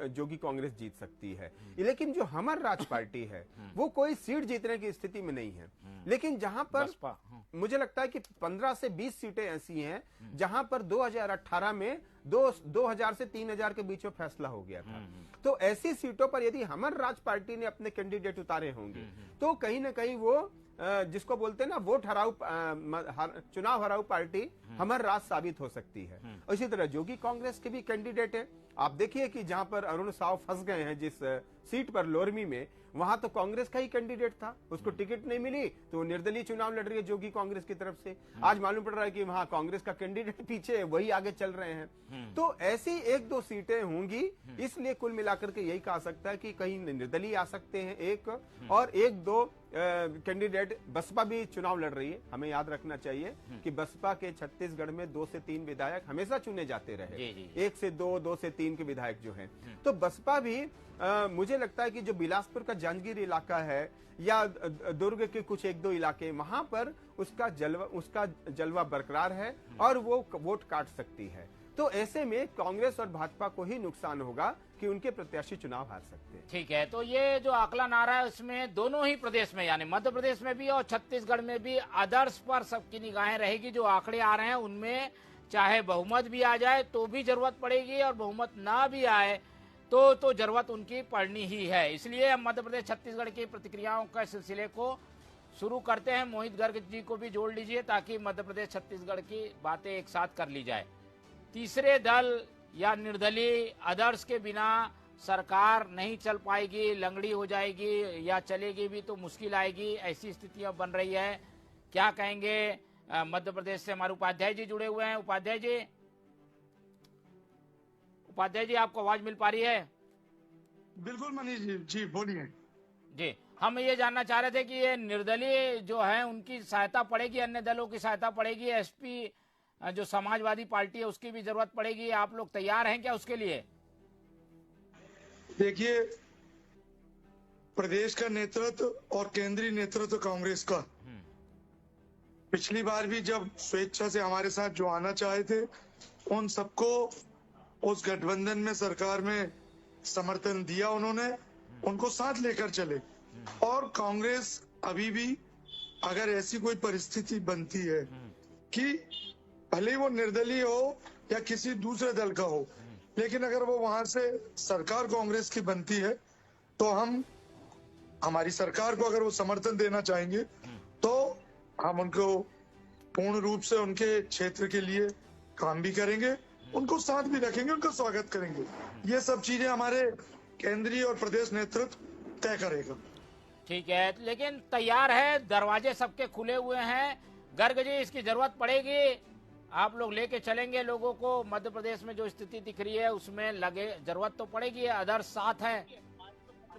जोगी कांग्रेस जीत सकती है। लेकिन जो हमार राज पार्टी है वो कोई सीट जीतने की स्थिति में नहीं है। लेकिन जहां पर मुझे लगता है कि 15 से 20 सीटें ऐसी हैं जहां पर 2018 में 2000 से 3000 के बीच में फैसला हो गया था। तो ऐसी सीटों पर यदि हमार राज पार्टी ने अपने कैंडिडेट उतारे होंगे तो कहीं ना कहीं वो जिसको बोलते हैं ना वोट हराऊ, चुनाव हराऊ पार्टी हमार राज साबित हो सकती है। और इसी तरह जोगी कांग्रेस के भी कैंडिडेट है। आप देखिए कि जहां पर अरुण साव फंस गए हैं जिस सीट पर लोरमी में, वहां तो कांग्रेस का ही कैंडिडेट था, उसको टिकट नहीं मिली तो निर्दलीय चुनाव लड़ रही है जोगी कांग्रेस की तरफ से। आज मालूम पड़ रहा है कि वहां कांग्रेस का कैंडिडेट पीछे है, वही आगे चल रहे हैं। तो ऐसी 1-2 सीटें होंगी, इसलिए कुल मिलाकर के यही कहा सकता है कि कहीं निर्दलीय आ सकते हैं एक, और 1-2 कैंडिडेट। बसपा भी चुनाव लड़ रही है, हमें याद रखना चाहिए कि बसपा के छत्तीसगढ़ में 2 से 3 विधायक हमेशा चुने जाते रहे, 1 से 2, 2 से 3 के विधायक जो हैं। तो बसपा भी मुझे लगता है कि जो बिलासपुर का जांजगीर इलाका है या दुर्ग के कुछ 1-2 इलाके, वहां पर उसका जलवा बरकरार है और वो वोट काट सकती है। तो ऐसे में कांग्रेस और भाजपा को ही नुकसान होगा कि उनके प्रत्याशी चुनाव हार सकते हैं। ठीक है, तो ये जो आकलन आ रहा है उसमें दोनों ही प्रदेश में, यानी मध्य प्रदेश में भी और छत्तीसगढ़ में भी आदर्श पर सबकी निगाहें रहेगी। जो आंकड़े आ रहे हैं उनमें चाहे बहुमत भी आ जाए तो भी जरूरत पड़ेगी, और बहुमत ना भी आए तो जरूरत उनकी पड़नी ही है। इसलिए हम मध्य प्रदेश छत्तीसगढ़ की प्रतिक्रियाओं के सिलसिले को शुरू करते हैं। मोहित गर्ग जी को भी जोड़ लीजिए ताकि मध्य प्रदेश छत्तीसगढ़ की बातें एक साथ कर ली जाए। तीसरे दल या निर्दलीय अदर्श के बिना सरकार नहीं चल पाएगी, लंगड़ी हो जाएगी, या चलेगी भी तो मुश्किल आएगी, ऐसी स्थितियां बन रही है। क्या कहेंगे? मध्य प्रदेश से हमारे उपाध्याय जी जुड़े हुए हैं। उपाध्याय जी आपको आवाज मिल पा रही है? बिल्कुल मनीष जी बोलिए। जी, हम ये जानना चाह रहे थे कि ये निर्दलीय जो है उनकी सहायता पड़ेगी, अन्य दलों की सहायता पड़ेगी, एसपी जो समाजवादी पार्टी है उसकी भी जरूरत पड़ेगी। आप लोग तैयार हैं क्या उसके लिए? देखिए, प्रदेश का नेतृत्व और केंद्रीय नेतृत्व कांग्रेस का पिछली बार भी जब स्वेच्छा से हमारे साथ जो आना चाहे थे उन सबको उस गठबंधन में सरकार में समर्थन दिया उन्होंने, उनको साथ लेकर चले। और कांग्रेस अभी भी अगर ऐसी कोई परिस्थिति बनती है कि भले ही वो निर्दलीय हो या किसी दूसरे दल का हो, लेकिन अगर वो वहां से सरकार कांग्रेस की बनती है तो हम हमारी सरकार को अगर वो समर्थन देना चाहेंगे तो हम उनको पूर्ण रूप से उनके क्षेत्र के लिए काम भी करेंगे, उनको साथ भी रखेंगे, उनका स्वागत करेंगे। ये सब चीजें हमारे केंद्रीय और प्रदेश नेतृत्व तय करेगा। ठीक है, लेकिन तैयार है, दरवाजे सबके खुले हुए हैं। गर्ग जी, इसकी जरूरत पड़ेगी, आप लोग लेके चलेंगे लोगों को। मध्य प्रदेश में जो स्थिति दिख रही है उसमें लगे जरूरत तो पड़ेगी, अदर साथ है।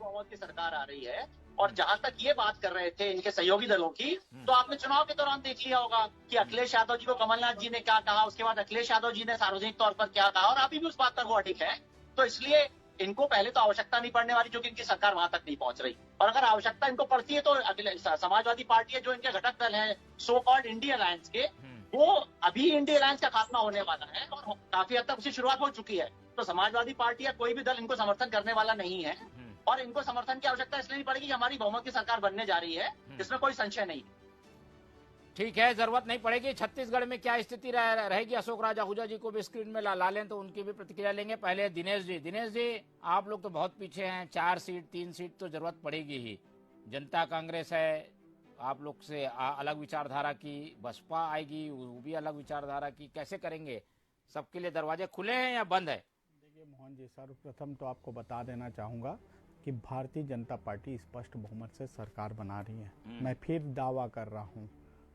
की सरकार आ रही है और जहां तक ये बात कर रहे थे इनके सहयोगी दलों की, तो आपने चुनाव के दौरान देख लिया होगा कि अखिलेश यादव जी को कमलनाथ जी ने क्या कहा, उसके बाद अखिलेश यादव जी ने सार्वजनिक तौर पर क्या कहा, और अभी भी उस बात पर वो अडिग है। तो इसलिए इनको पहले तो आवश्यकता नहीं पड़ने वाली, क्योंकि इनकी सरकार वहां तक नहीं पहुंच रही। और अगर आवश्यकता इनको पड़ती है तो समाजवादी पार्टी है, जो इनके घटक दल है सो कॉल्ड इंडिया अलायंस के, वो अभी इंडिया अलायंस का खात्मा होने वाला है और काफी हद तक उसकी शुरुआत हो चुकी है। तो समाजवादी पार्टी या कोई भी दल इनको समर्थन करने वाला नहीं है, और इनको समर्थन की आवश्यकता इसलिए नहीं पड़ेगी कि हमारी बहुमत की सरकार बनने जा रही है, इसमें कोई संशय नहीं। ठीक है, जरूरत नहीं पड़ेगी। छत्तीसगढ़ में क्या स्थिति रहेगी, अशोक राज आहूजा जी को भी स्क्रीन में ला लें तो उनकी भी प्रतिक्रिया लेंगे। पहले दिनेश जी, आप लोग तो बहुत पीछे हैं, 4 सीट 3 सीट तो जरूरत पड़ेगी ही। जनता कांग्रेस है, आप लोग से अलग विचारधारा की, बसपा आएगी, वो भी अलग विचारधारा की, कैसे करेंगे? सबके लिए दरवाजे खुले हैं या बंद है? देखिए मोहन जी, सर्वप्रथम तो आपको बता देना चाहूँगा कि भारतीय जनता पार्टी स्पष्ट बहुमत से सरकार बना रही है। मैं फिर दावा कर रहा हूँ,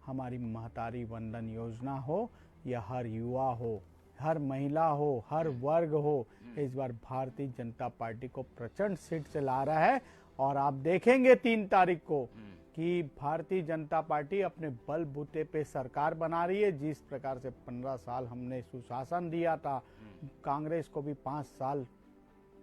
हमारी महतारी वंदन योजना हो या हर युवा हो, हर महिला हो, हर वर्ग हो, इस बार भारतीय जनता पार्टी को प्रचंड सीट से ला रहा है। और आप देखेंगे 3 तारीख को कि भारतीय जनता पार्टी अपने बलबूते पे सरकार बना रही है। जिस प्रकार से 15 साल हमने सुशासन दिया था, कांग्रेस को भी 5 साल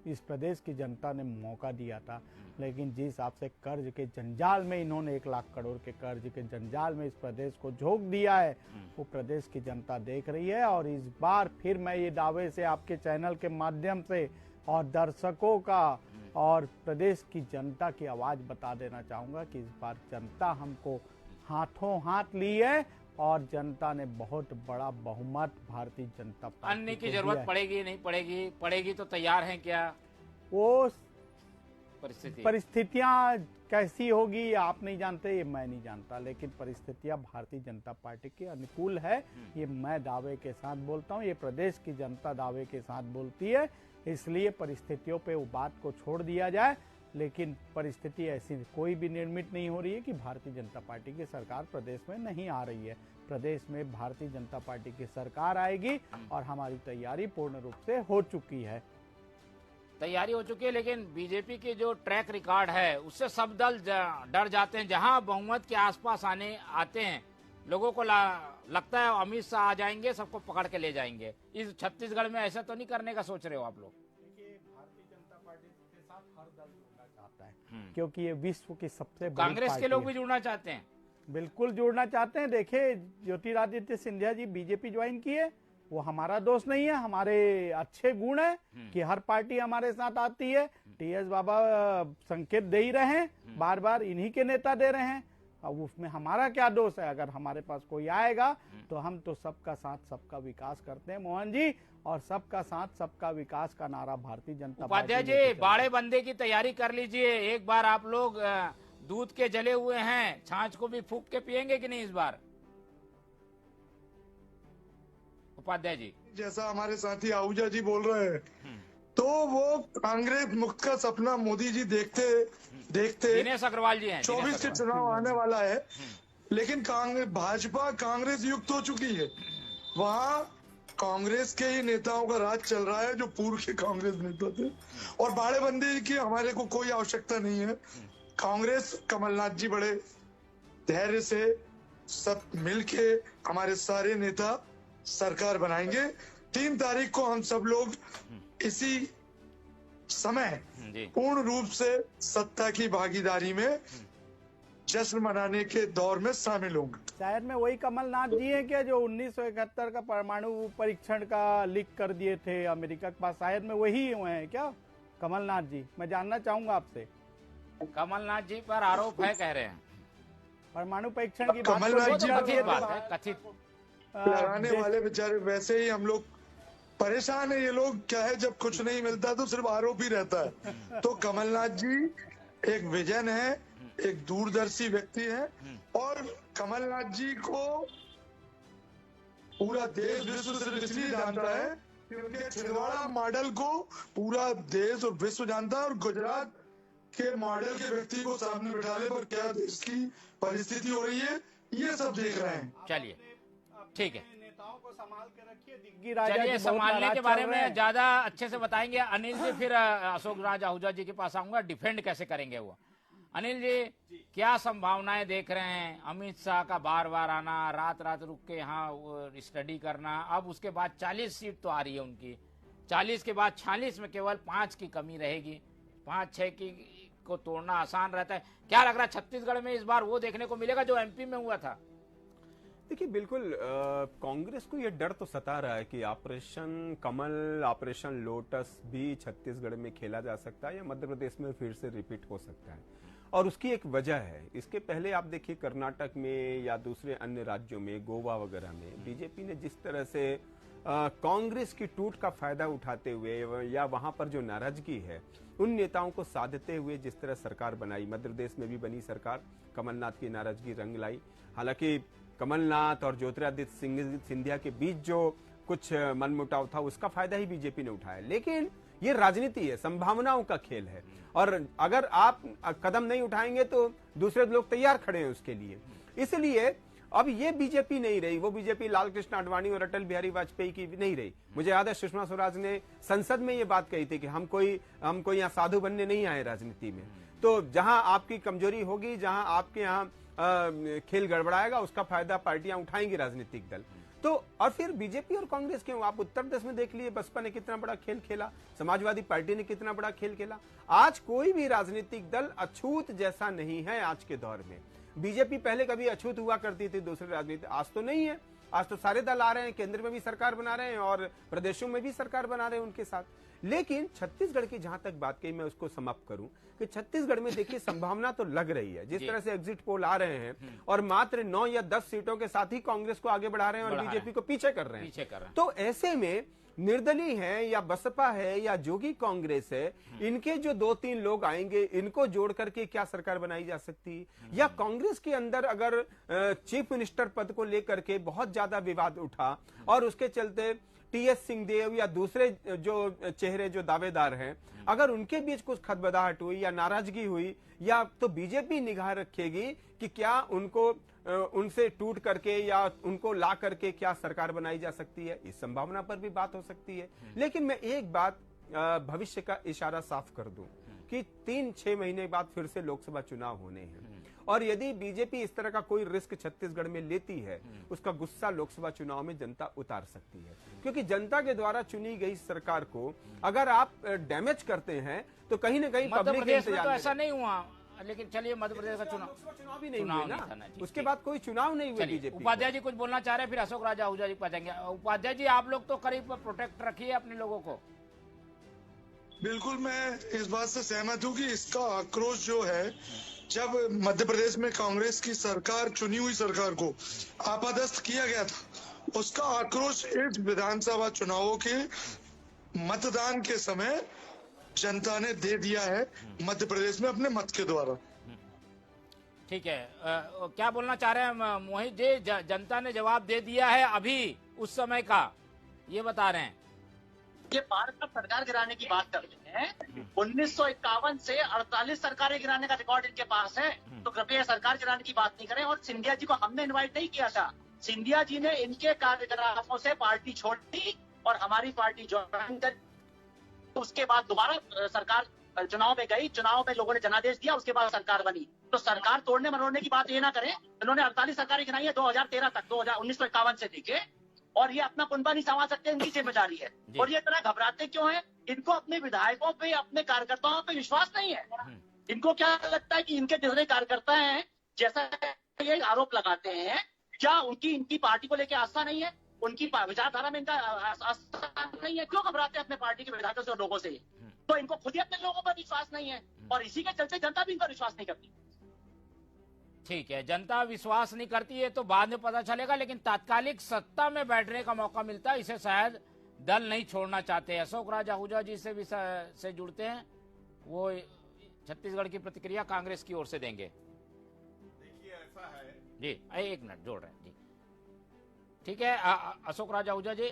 इस प्रदेश की जनता ने मौका दिया था, लेकिन जिस हिसाब से कर्ज के जंजाल में इन्होंने 1 लाख करोड़ के कर्ज के जंजाल में इस प्रदेश को झोंक दिया है, वो प्रदेश की जनता देख रही है। और इस बार फिर मैं ये दावे से आपके चैनल के माध्यम से और दर्शकों का और प्रदेश की जनता की आवाज बता देना चाहूँगा कि इस बार जनता हमको हाथों हाथ ली है और जनता ने बहुत बड़ा बहुमत भारतीय जनता पार्टी अन्य की जरूरत पड़ेगी नहीं पड़ेगी, पड़ेगी तो तैयार हैं क्या? वो परिस्थिति परिस्थितियां कैसी होगी ये आप नहीं जानते, ये मैं नहीं जानता, लेकिन परिस्थितियां भारतीय जनता पार्टी के अनुकूल है, ये मैं दावे के साथ बोलता हूँ, ये प्रदेश की जनता दावे के साथ बोलती है। इसलिए परिस्थितियों पे वो बात को छोड़ दिया जाए, लेकिन परिस्थिति ऐसी कोई भी निर्मित नहीं हो रही है कि भारतीय जनता पार्टी की सरकार प्रदेश में नहीं आ रही है। प्रदेश में भारतीय जनता पार्टी की सरकार आएगी और हमारी तैयारी पूर्ण रूप से हो चुकी है। तैयारी हो चुकी है, लेकिन बीजेपी के जो ट्रैक रिकॉर्ड है उससे सब दल डर जाते हैं। जहां बहुमत के आसपास आते हैं, लोगों को लगता है अमित शाह आ जाएंगे, सबको पकड़ के ले जाएंगे। इस छत्तीसगढ़ में ऐसा तो नहीं करने का सोच रहे हो आप लोग? देखिए, भारतीय जनता पार्टी के साथ हर दल जुड़ना चाहता है, क्योंकि ये विश्व की सबसे बड़ी कांग्रेस के लोग भी जुड़ना चाहते हैं, बिल्कुल जुड़ना चाहते हैं। देखिए, ज्योतिरादित्य सिंधिया जी बीजेपी ज्वाइन किए, वो हमारा दोष नहीं है, हमारे अच्छे गुण है कि हर पार्टी हमारे साथ आती है। टीएस बाबा संकेत दे ही रहे हैं, बार बार इन्हीं के नेता दे रहे हैं, अब उसमें हमारा क्या दोष है? अगर हमारे पास कोई आएगा तो हम तो सबका साथ सबका विकास करते हैं मोहन जी, और सबका साथ सबका विकास का नारा भारतीय जनता पार्टी। उपाध्याय जी, बाड़े बंदे की तैयारी कर लीजिए। एक बार आप लोग दूध के जले हुए हैं, छाछ को भी फूंक के पियेंगे कि नहीं इस बार? उपाध्याय जी, जैसा हमारे साथी आहूजा जी बोल रहे हैं, तो वो कांग्रेस मुक्त का सपना मोदी जी देखते देखते दिनेश अग्रवाल जी हैं, 24 से चुनाव आने वाला है, लेकिन भाजपा कांग्रेस युक्त हो चुकी है। वहाँ कांग्रेस के ही नेताओं का राज चल रहा है, जो पूर्व के कांग्रेस नेता थे, और बाड़ेबंदी की हमारे को कोई आवश्यकता नहीं है। कांग्रेस, कमलनाथ जी बड़े धैर्य से सब मिलके हमारे सारे नेता सरकार बनाएंगे। 3 तारीख को हम सब लोग इसी समय पूर्ण रूप से सत्ता की भागीदारी में जश्न मनाने के दौर में शामिल होंगे। शायद में वही कमलनाथ जी हैं क्या जो 1971 का परमाणु परीक्षण का लीक कर दिए थे अमेरिका के पास? शायद में वही हुए हैं क्या कमलनाथ जी? मैं जानना चाहूंगा आपसे। कमलनाथ जी पर आरोप है, कह रहे हैं परमाणु परीक्षण की बात कमलनाथ वो तो जी कथित बात है, कथित। लगाने वाले बेचारे वैसे ही हम लोग परेशान है। ये लोग क्या है, जब कुछ नहीं मिलता तो सिर्फ आरोप ही रहता है। तो कमलनाथ जी एक विजन है, एक दूरदर्शी व्यक्ति है, और कमलनाथ जी को पूरा देश विश्व सिर्फ इसलिए जानता है कि उनके छिंदवाड़ा मॉडल को पूरा देश और विश्व जानता है, और गुजरात के मॉडल के व्यक्ति को सामने बिठाने पर क्या देश की परिस्थिति हो रही है, ये सब देख रहे हैं। चलिए ठीक है, नेताओं को संभाल के रखिए। दिग्गी राजा चलिए जी बहुत संभालने नाराज के चल बारे रहे में हैं। ज्यादा अच्छे से बताएंगे अनिल जी, फिर अशोक राज आहूजा जी के पास आऊंगा। डिफेंड कैसे करेंगे वो? अनिल जी, क्या संभावनाएं देख रहे हैं? अमित शाह का बार बार आना, रात रात रुक के यहाँ स्टडी करना, अब उसके बाद 40 सीट तो आ रही है उनकी, 40 के बाद 46 में केवल 5 की कमी रहेगी। 5-6 की को तोड़ना आसान रहता है। क्या लग रहा है छत्तीसगढ़ में इस बार वो देखने को मिलेगा जो एमपी में हुआ था? देखिए, बिल्कुल कांग्रेस को यह डर तो सता रहा है कि ऑपरेशन कमल, ऑपरेशन लोटस भी छत्तीसगढ़ में खेला जा सकता है या मध्य प्रदेश में फिर से रिपीट हो सकता है। और उसकी एक वजह है, इसके पहले आप देखिए कर्नाटक में या दूसरे अन्य राज्यों में, गोवा वगैरह में बीजेपी ने जिस तरह से कांग्रेस की टूट का फायदा उठाते हुए या वहां पर जो नाराजगी है उन नेताओं को साधते हुए जिस तरह सरकार बनाई, मध्य प्रदेश में भी बनी सरकार, कमलनाथ की नाराजगी रंग लाई। हालांकि कमलनाथ और ज्योतिरादित्य सिंधिया के बीच जो कुछ मनमुटाव था उसका फायदा ही बीजेपी ने उठाया, लेकिन ये राजनीति है, संभावनाओं का खेल है, और अगर आप कदम नहीं उठाएंगे तो दूसरे लोग तैयार खड़े हैं उसके लिए। इसलिए अब ये बीजेपी नहीं रही, वो बीजेपी लालकृष्ण आडवाणी और अटल बिहारी वाजपेयी की नहीं रही। मुझे याद है सुषमा स्वराज ने संसद में ये बात कही थी कि हम कोई यहाँ साधु बनने नहीं आए राजनीति में। तो जहां आपकी कमजोरी होगी, जहां आपके यहाँ खेल गड़बड़ाएगा, उसका फायदा पार्टियां उठाएंगी, राजनीतिक दल। तो और फिर बीजेपी और कांग्रेस क्यों? आप उत्तर प्रदेश में देख लिए, बसपा ने कितना बड़ा खेल खेला, समाजवादी पार्टी ने कितना बड़ा खेल खेला। आज कोई भी राजनीतिक दल अछूत जैसा नहीं है आज के दौर में। बीजेपी पहले कभी अछूत हुआ करती थी दूसरे राजनीति, आज तो नहीं है। आज तो सारे दल आ रहे हैं, केंद्र में भी सरकार बना रहे हैं और प्रदेशों में भी सरकार बना रहे हैं उनके साथ। लेकिन छत्तीसगढ़ की जहां तक बात कही, मैं उसको समाप्त करूं कि छत्तीसगढ़ में देखिए संभावना तो लग रही है, जिस तरह से एग्जिट पोल आ रहे हैं और मात्र 9 या 10 सीटों के साथ ही कांग्रेस को आगे बढ़ा रहे हैं और बीजेपी को पीछे कर रहे हैं। तो ऐसे में निर्दलीय है या बसपा है या जोगी कांग्रेस है, इनके जो 2-3 लोग आएंगे, इनको जोड़ करके क्या सरकार बनाई जा सकती है? या कांग्रेस के अंदर अगर चीफ मिनिस्टर पद को लेकर के बहुत ज्यादा विवाद उठा और उसके चलते टीएस सिंहदेव या दूसरे जो चेहरे जो दावेदार हैं, अगर उनके बीच कुछ खदबदाहट हुई या नाराजगी हुई, या तो बीजेपी निगाह रखेगी कि क्या उनको उनसे टूट करके या उनको ला करके क्या सरकार बनाई जा सकती है। इस संभावना पर भी बात हो सकती है। लेकिन मैं एक बात भविष्य का इशारा साफ कर दूं कि 3-6 महीने बाद फिर से लोकसभा चुनाव होने हैं, और यदि बीजेपी इस तरह का कोई रिस्क छत्तीसगढ़ में लेती है, उसका गुस्सा लोकसभा चुनाव में जनता उतार सकती है। क्योंकि जनता के द्वारा चुनी गई सरकार को अगर आप डैमेज करते हैं तो कहीं ना कहीं मध्य पब्लिक प्रदेश में तो ऐसा नहीं हुआ, लेकिन चलिए मध्य प्रदेश का चुनाव भी नहीं हुआ ना, ठीक, उसके बाद कोई चुनाव नहीं हुआ चलिए, बीजेपी। उपाध्याय जी कुछ बोलना चाह रहे हैं, फिर अशोक राज आहूजा जी पाएंगे। उपाध्याय जी, आप लोग तो करीब प्रोटेक्ट रखिए अपने लोगों को। बिल्कुल, मैं इस बात से सहमत हूँ कि इसका आक्रोश जो है, जब मध्य प्रदेश में कांग्रेस की सरकार, चुनी हुई सरकार को आपादस्थ किया गया था, उसका आक्रोश इस विधानसभा चुनावों के मतदान के समय जनता ने दे दिया है मध्य प्रदेश में अपने मत के द्वारा। ठीक है, क्या बोलना चाह रहे हैं मोहित जी? जनता ने जवाब दे दिया है अभी उस समय का, ये बता रहे हैं। ये भारत का सरकार गिराने की बात कर रहे हैं। 1951 से 48 सरकारें गिराने का रिकॉर्ड इनके पास है, तो कृपया सरकार गिराने की बात नहीं करें। और सिंधिया जी को हमने इनवाइट नहीं किया था, सिंधिया जी ने इनके कार्यकर्ताओं से पार्टी छोड़ दी और हमारी पार्टी ज्वाइन कर। उसके बाद दोबारा सरकार चुनाव में गई, चुनाव में लोगों ने जनादेश दिया, उसके बाद सरकार बनी। तो सरकार तोड़ने मरोड़ने की बात ये ना करें। इन्होंने 48 सरकारें गिनाई है 2013 तक, 1951 से लेके, और ये अपना पुनबा नहीं संभाल सकते, इनकी जिम्मेदारी है। और ये इतना घबराते क्यों है? इनको अपने विधायकों पे, अपने कार्यकर्ताओं पे विश्वास नहीं है। इनको क्या लगता है कि इनके जितने कार्यकर्ता हैं जैसा ये आरोप लगाते हैं, क्या उनकी इनकी पार्टी को लेकर आस्था नहीं है? उनकी विचारधारा में इनका आस्था नहीं है? क्यों घबराते हैं अपने पार्टी के विधायकों से और लोगों से? तो इनको खुद ही अपने लोगों पर विश्वास नहीं है, और इसी के चलते जनता भी इनका विश्वास नहीं करती। ठीक है, जनता विश्वास नहीं करती है तो बाद में पता चलेगा, लेकिन तात्कालिक सत्ता में बैठने का मौका मिलता है, इसे शायद दल नहीं छोड़ना चाहते। अशोक राज आहूजा जी से भी से जुड़ते हैं, वो छत्तीसगढ़ की प्रतिक्रिया कांग्रेस की ओर से देंगे। देखिए ऐसा है जी, एक मिनट जोड़ रहे हैं जी। ठीक है, अशोक राज आहूजा जी।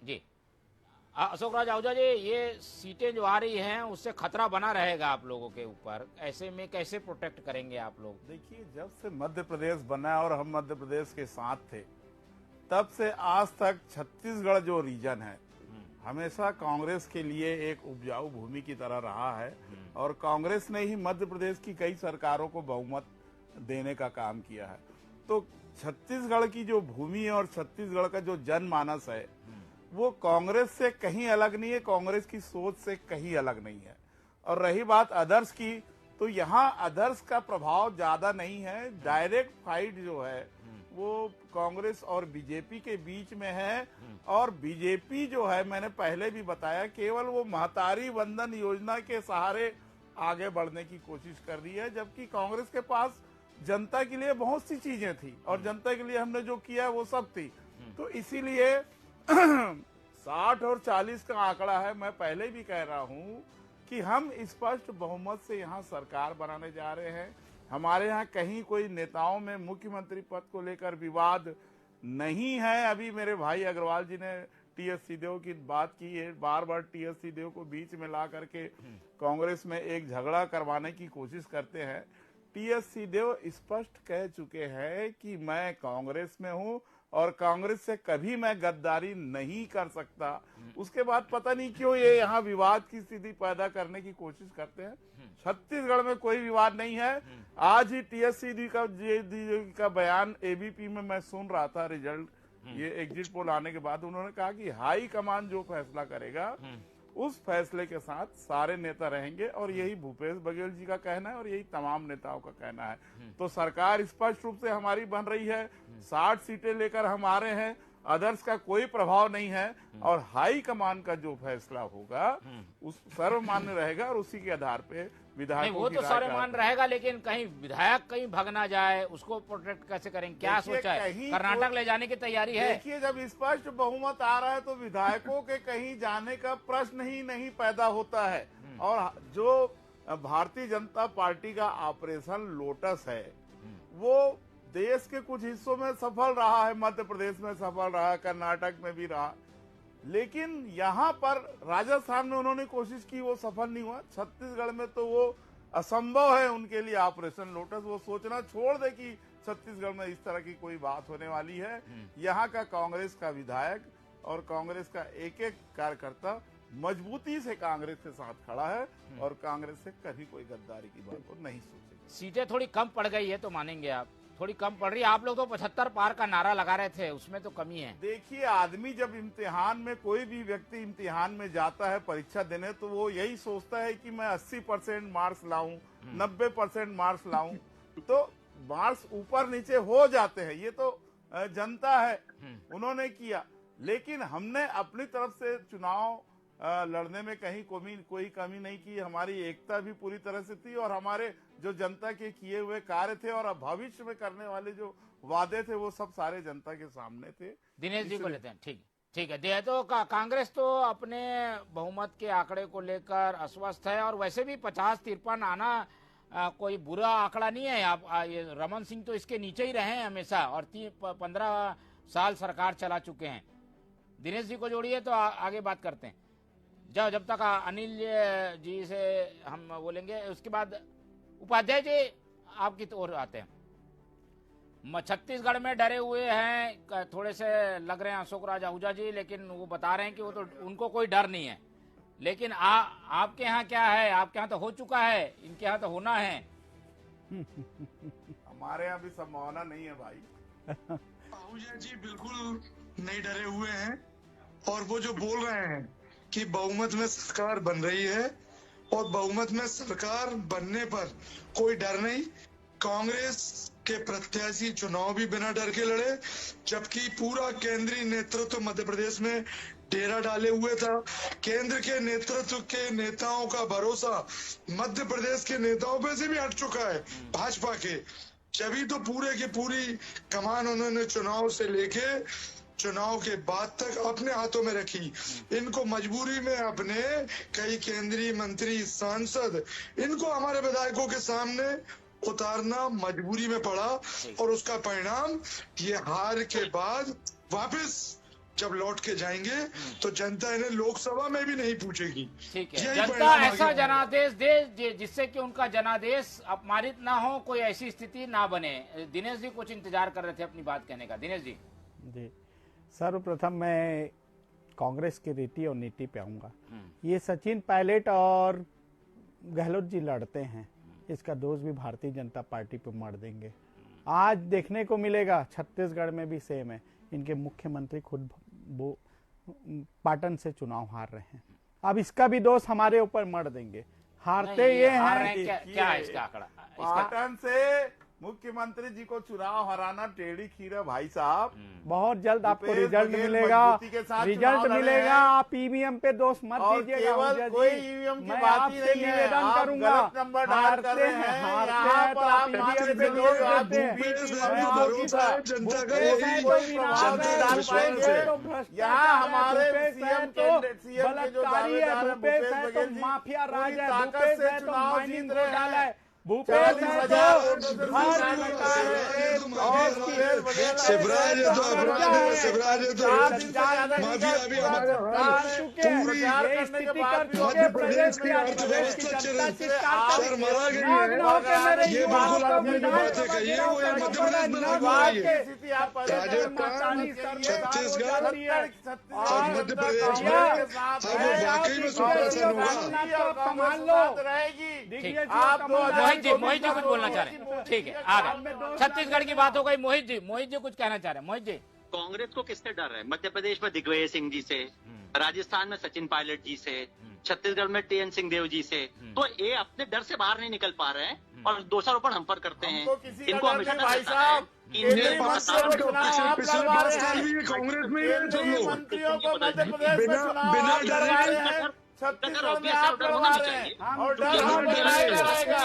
जी, अशोक राज आहूजा जी, ये सीटें जो आ रही हैं उससे खतरा बना रहेगा आप लोगों के ऊपर, ऐसे में कैसे प्रोटेक्ट करेंगे आप लोग? देखिए, जब से मध्य प्रदेश बना और हम मध्य प्रदेश के साथ थे, तब से आज तक छत्तीसगढ़ जो रीजन है हमेशा कांग्रेस के लिए एक उपजाऊ भूमि की तरह रहा है, और कांग्रेस ने ही मध्य प्रदेश की कई सरकारों को बहुमत देने का काम किया है। तो छत्तीसगढ़ की जो भूमि और छत्तीसगढ़ का जो जनमानस है वो कांग्रेस से कहीं अलग नहीं है, कांग्रेस की सोच से कहीं अलग नहीं है। और रही बात अदर्स की, तो यहाँ अदर्स का प्रभाव ज्यादा नहीं है। डायरेक्ट फाइट जो है वो कांग्रेस और बीजेपी के बीच में है, और बीजेपी जो है, मैंने पहले भी बताया, केवल वो महतारी वंदन योजना के सहारे आगे बढ़ने की कोशिश कर रही है, जबकि कांग्रेस के पास जनता के लिए बहुत सी चीजें थी और जनता के लिए हमने जो किया वो सब थी। तो इसीलिए 60 और 40 का आंकड़ा है। मैं पहले भी कह रहा हूं कि हम स्पष्ट बहुमत से यहाँ सरकार बनाने जा रहे हैं। हमारे यहाँ कहीं कोई नेताओं में मुख्यमंत्री पद को लेकर विवाद नहीं है। अभी मेरे भाई अग्रवाल जी ने टीएस सिंहदेव की बात की है, बार बार टीएस सिंहदेव को बीच में ला करके कांग्रेस में एक झगड़ा करवाने की कोशिश करते हैं। टीएस सिंहदेव स्पष्ट कह चुके हैं कि मैं कांग्रेस में हूं और कांग्रेस से कभी मैं गद्दारी नहीं कर सकता। उसके बाद पता नहीं क्यों ये यहाँ विवाद की स्थिति पैदा करने की कोशिश करते हैं। छत्तीसगढ़ में कोई विवाद नहीं है। आज ही टीएससीडी का बयान एबीपी में मैं सुन रहा था, रिजल्ट ये एग्जिट पोल आने के बाद उन्होंने कहा कि हाई कमान जो फैसला करेगा उस फैसले के साथ सारे नेता रहेंगे, और यही भूपेश बघेल जी का कहना है और यही तमाम नेताओं का कहना है। तो सरकार स्पष्ट रूप से हमारी बन रही है, 60 सीटें लेकर हम आ रहे हैं, अदर्स का कोई प्रभाव नहीं है, और हाई कमान का जो फैसला होगा उस सर्वमान्य रहेगा और उसी के आधार पे विधायकों वो तो सर्वमान्य रहेगा, लेकिन कहीं विधायक कहीं भग ना जाए उसको प्रोटेक्ट कैसे करेंगे? क्या सोचा है? कर्नाटक ले जाने की तैयारी है? देखिए, जब स्पष्ट बहुमत आ रहा है तो विधायकों के कहीं जाने का प्रश्न ही नहीं पैदा होता है। और जो भारतीय जनता पार्टी का ऑपरेशन लोटस है वो देश के कुछ हिस्सों में सफल रहा है, मध्य प्रदेश में सफल रहा, कर्नाटक में भी रहा, लेकिन यहाँ पर राजस्थान में उन्होंने कोशिश की, वो सफल नहीं हुआ। छत्तीसगढ़ में तो वो असंभव है उनके लिए ऑपरेशन लोटस। वो सोचना छोड़ दे कि छत्तीसगढ़ में इस तरह की कोई बात होने वाली है। यहाँ का कांग्रेस का विधायक और कांग्रेस का एक एक कार्यकर्ता मजबूती से कांग्रेस के साथ खड़ा है और कांग्रेस से कभी कोई गद्दारी की बात को नहीं सोचेगा। सीटें थोड़ी कम पड़ गई है तो मानेंगे आप? थोड़ी कम पड़ रही है। आप लोग तो 75 पार का नारा लगा रहे थे, उसमें तो कमी है। देखिए, आदमी जब इम्तिहान में, कोई भी व्यक्ति इम्तिहान में जाता है परीक्षा देने, तो वो यही सोचता है कि मैं 80% मार्क्स लाऊं, 90% मार्क्स लाऊं। तो मार्क्स ऊपर नीचे हो जाते हैं, ये तो जनता है, उन्होंने किया। लेकिन हमने अपनी तरफ से चुनाव लड़ने में कहीं कोई कमी नहीं की। हमारी एकता भी पूरी तरह से थी और हमारे जो जनता के किए हुए कार्य थे और भविष्य में करने वाले जो वादे थे वो सब सारे जनता के सामने थे। दिनेश जी को लेते हैं। ठीक है। तो कांग्रेस तो अपने बहुमत के आंकड़े को लेकर अस्वस्थ है, और वैसे भी 50-53 आना कोई बुरा आंकड़ा नहीं है। आप ये रमन सिंह तो इसके नीचे ही रहे हैं हमेशा, और 15 साल सरकार चला चुके हैं। दिनेश जी को जोड़िए तो आगे बात करते हैं। जब तक अनिल जी से हम बोलेंगे, उसके बाद उपाध्याय जी आपकी ओर आते हैं। छत्तीसगढ़ में डरे हुए हैं, थोड़े से लग रहे हैं अशोक राज आहूजा जी, लेकिन वो बता रहे हैं कि वो तो उनको कोई डर नहीं है। लेकिन आपके यहाँ क्या है? आपके यहाँ तो हो चुका है, इनके यहाँ तो होना है। हमारे यहाँ भी संभावना नहीं है भाई। आहूजा जी बिल्कुल नहीं डरे हुए हैं, और वो जो बोल रहे हैं कि बहुमत में सरकार बन रही है और बहुमत में सरकार बनने पर कोई डर नहीं, कांग्रेस के प्रत्याशी चुनाव भी बिना डर के लड़े, जबकि पूरा केंद्रीय नेतृत्व मध्य प्रदेश में डेरा डाले हुए था। केंद्र के नेतृत्व के नेताओं का भरोसा मध्य प्रदेश के नेताओं पे से भी हट चुका है, भाजपा के। जभी तो पूरे की पूरी कमान उन्होंने चुनाव से लेके चुनाव के बाद तक अपने हाथों में रखी। इनको मजबूरी में अपने कई केंद्रीय मंत्री, सांसद, इनको हमारे विधायकों के सामने उतारना मजबूरी में पड़ा, और उसका परिणाम ये हार के बाद वापस जब लौट के जाएंगे तो जनता इन्हें लोकसभा में भी नहीं पूछेगी। ठीक है, यही जनता परिणाम आ ऐसा गया। जनादेश दे जिससे कि उनका जनादेश अपमानित ना हो, कोई ऐसी स्थिति ना बने। दिनेश जी कुछ इंतजार कर रहे थे अपनी बात कहने का। दिनेश जी। जी, सर्वप्रथम मैं कांग्रेस की रीति और नीति पे आऊंगा। ये सचिन पायलट और गहलोत जी लड़ते हैं, इसका दोष भी भारतीय जनता पार्टी पे मर देंगे। आज देखने को मिलेगा छत्तीसगढ़ में भी सेम है, इनके मुख्यमंत्री खुद वो पाटन से चुनाव हार रहे हैं। अब इसका भी दोष हमारे ऊपर मर देंगे। हारते नहीं, ये हार रहे हैं हैं, क्या है इसका आंकड़ा? पाटन से मुख्यमंत्री जी को चुनाव हराना टेढ़ी खीर है भाई साहब। बहुत जल्द आपको भूपेश रिजल्ट बघेल मिलेगा, मजबूती के साथ रिजल्ट चुनाव लड़े मिलेगा। हैं। आप ईवीएम पे दोष मत और दीजिएगा केवल ऊर्जा जी। कोई ईवीएम की मैं बात ही आपसे नहीं है, निवेदन आप करूंगा। गलत नंबर डायल कर रहे हैं। हारते यहाँ हैं तो पर आप आप ईवीएम मात्र पे दोष लोग आप देते हैं। भूपेश मैं बघेल आपकी भरोसा बात जनता का भूपेश यही जी कोई प्रभाव जनता नहीं का डाल विश्वास पाएंगे। है। यहाँ हमारे भूपेश है सीएम तो सीएम के जो बलात्कारी है, दावेदार हैं भूपेश भूपेश है तो बघेल जी माफिया राज पूरी है, ताकत भूपेश से है तो चुनाव माइनिंग जीत रहे घोटाला हैं। है, भूपेश है 40,000 तो हर सरकार है और भूपेश बघेल शिवराज है तो अपराध है, शिवराज है तो चार दिन से ज्यादा माफिया भी हमारे पूरी ये स्थिति कर चुके प्रदेश की प्रदेश की जनता चित्कार सर मरा गई नाग नाग के मेरे है। ये युवाओं बिल्कुल को आपने जो बातें कही है वो ये मध्य प्रदेश में लागू हो रही है। राजस्थान, छत्तीसगढ़ और मध्य प्रदेश में अब वाकई में सुशासन होगा। संभाल लो। आप मोहित जी कुछ बोलना चाह रहे हैं? ठीक है, आगे छत्तीसगढ़ की बात हो गई। मोहित जी कुछ कहना चाह रहे हैं। मोहित जी। कांग्रेस को किससे डर है? मध्य प्रदेश में दिग्विजय सिंह जी से, राजस्थान में सचिन पायलट जी से, छत्तीसगढ़ में टीएन सिंहदेव जी से। तो ये अपने डर से बाहर नहीं निकल पा रहे हैं और दोषारोपण हम पर करते हैं। इनको हमेशा डर भाई रहता है साहब कि पिछले इनके पाँच साल पिछले 5 साल भी ये कांग्रेस में ही है सब लोग। मंत्रियों को मध्य प्रदेश में चुनाव बिना आप लड़वा रहे हैं, डर छत्तीसगढ़ में obvious है, आप डर लड़वा होना रहे चाहिए। हैं और डर हम लगाएगा।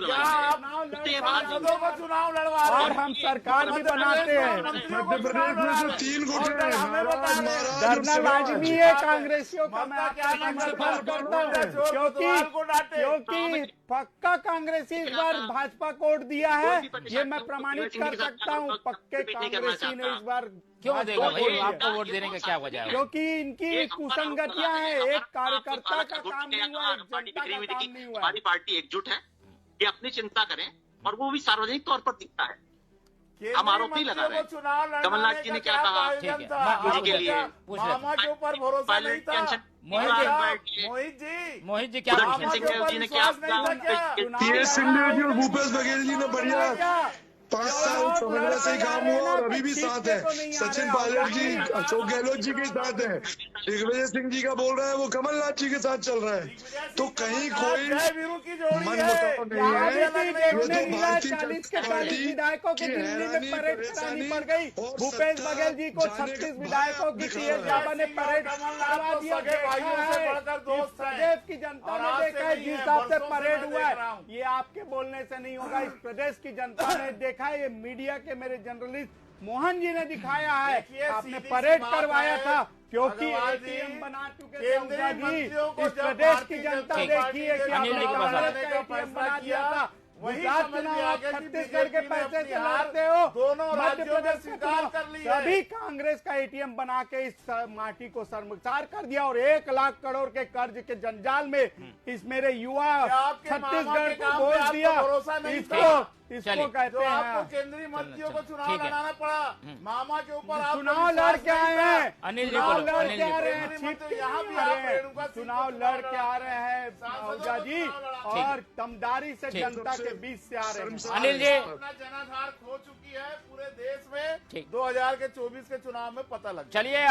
यहाँ आप सांसदों को चुनाव लड़वा रहे और हैं हम सरकार भी बनाते हैं। मध्य प्रदेश में से 3 गुट हैं, महाराज, डरना लाजमी है कांग्रेसियों का। मैं ममता क्या आपका नाम समर्थन करता हूँ क्योंकि पक्का कांग्रेसी इस बार भाजपा को वोट दिया है, ये मैं प्रमाणित कर सकता हूँ। पक्के कांग्रेसी ने इस बार क्यों देगा भाई? वोट दिया। आपको वोट देने का क्या वजह है? क्योंकि इनकी कुसंगतियां हैं। एक कार्यकर्ता का काम नहीं हुआ, एक जनता का काम नहीं हुआ। हमारी पार्टी एकजुट है, ये अपनी चिंता करें और वो भी सार्वजनिक तौर पर दिखता है। हम आरोप नहीं लगा रहे हैं। कमलनाथ जी ने क्या कहा? ठीक है, मोदी के लिए मामा के ऊपर भरोसा नहीं था। मोहित जी क्या मामा टीएन के सिंहदेव ऊपर जी ने क्या विश्वास नहीं था क्या? टीएस सिंहदेव जी और भूपेश बघेल जी ने बढ़िया 5 साल कांग्रेस से ही काम हुआ और अभी भी साथ है। सचिन पायलट जी अशोक गहलोत जी के साथ है। दिग्विजय सिंह जी का बोल रहा है वो कमलनाथ जी के साथ चल रहा है। तो कहीं कोई मनमुटाव नहीं है। ये तो भारतीय जनता पार्टी विधायकों की की दिल्ली में परेड करानी पड़ गई। और भूपेश सत्ता बघेल जी को जाने 36 का विधायकों की दिखा सीएस रहा है। बाबा ने परेड करवा दिया। इस प्रदेश की जनता ने देखा है जिस हिसाब से परेड हुआ है, ये आपके बोलने से नहीं होगा। इस प्रदेश की जनता ने देखा है, ये मीडिया के मेरे जर्नलिस्ट मोहन जी ने दिखाया है। आपने परेड करवाया था क्योंकि एटीएम बना चुके थे ऊर्जा जी। इस प्रदेश की जनता देखी है कि आपने कांग्रेस का एटीएम बना दिया था। गुजरात चुनाव आप छत्तीसगढ़ के पैसे से लड़ते हो, दोनों मध्य राज्यों प्रदेश में का स्वीकार चुनाव कर लिया है। सभी कांग्रेस का एटीएम बना के इस माटी को शर्मसार कर दिया और 1 लाख करोड़ के कर्ज के जंजाल में इस मेरे युवा आपके मामा छत्तीसगढ़ के को काम पे बोल आपको दिया। भरोसा नहीं इसको चलिए। कहते जो आपको हैं केंद्रीय मंत्रियों को चुनाव ठीक है। लड़ाना पड़ा, मामा के ऊपर आपको चुनाव विश्वास लड़ के नहीं आए था। हैं, अनिल जी चुनाव बोलो, लड़ अनिल के जी आ रहे बोलो। हैं, जीत के यहाँ नहीं भी आ आप रहे रेणुका हैं। सिंह चुनाव को लड़ चुनाव के आ रहे हैं सांसदों ऊर्जा को जी चुनाव लड़ा। ठीक। और दमदारी से ठीक। जनता के बीच से आ रहे हैं। अनिल जी अपना जनाधार खो चुकी है पूरे देश में। ठीक। 2024 के चुनाव में पता लग गया। चलिए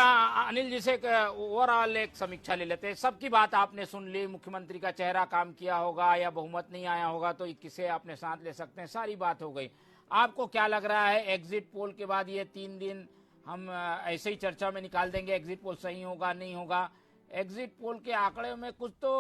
अनिल जी से ओवरऑल एक समीक्षा ले लेते हैं। सबकी बात आपने सुन ली, मुख्यमंत्री का चेहरा काम किया होगा या बहुमत नहीं आया होगा तो किसे आपने साथ ले सकते हैं, सारी सारी बात हो गई। आपको क्या लग रहा है एग्जिट पोल के बाद ये 3 दिन हम ऐसे ही चर्चा में निकाल देंगे, एग्जिट पोल सही होगा नहीं होगा? एग्जिट पोल के आंकड़े में कुछ तो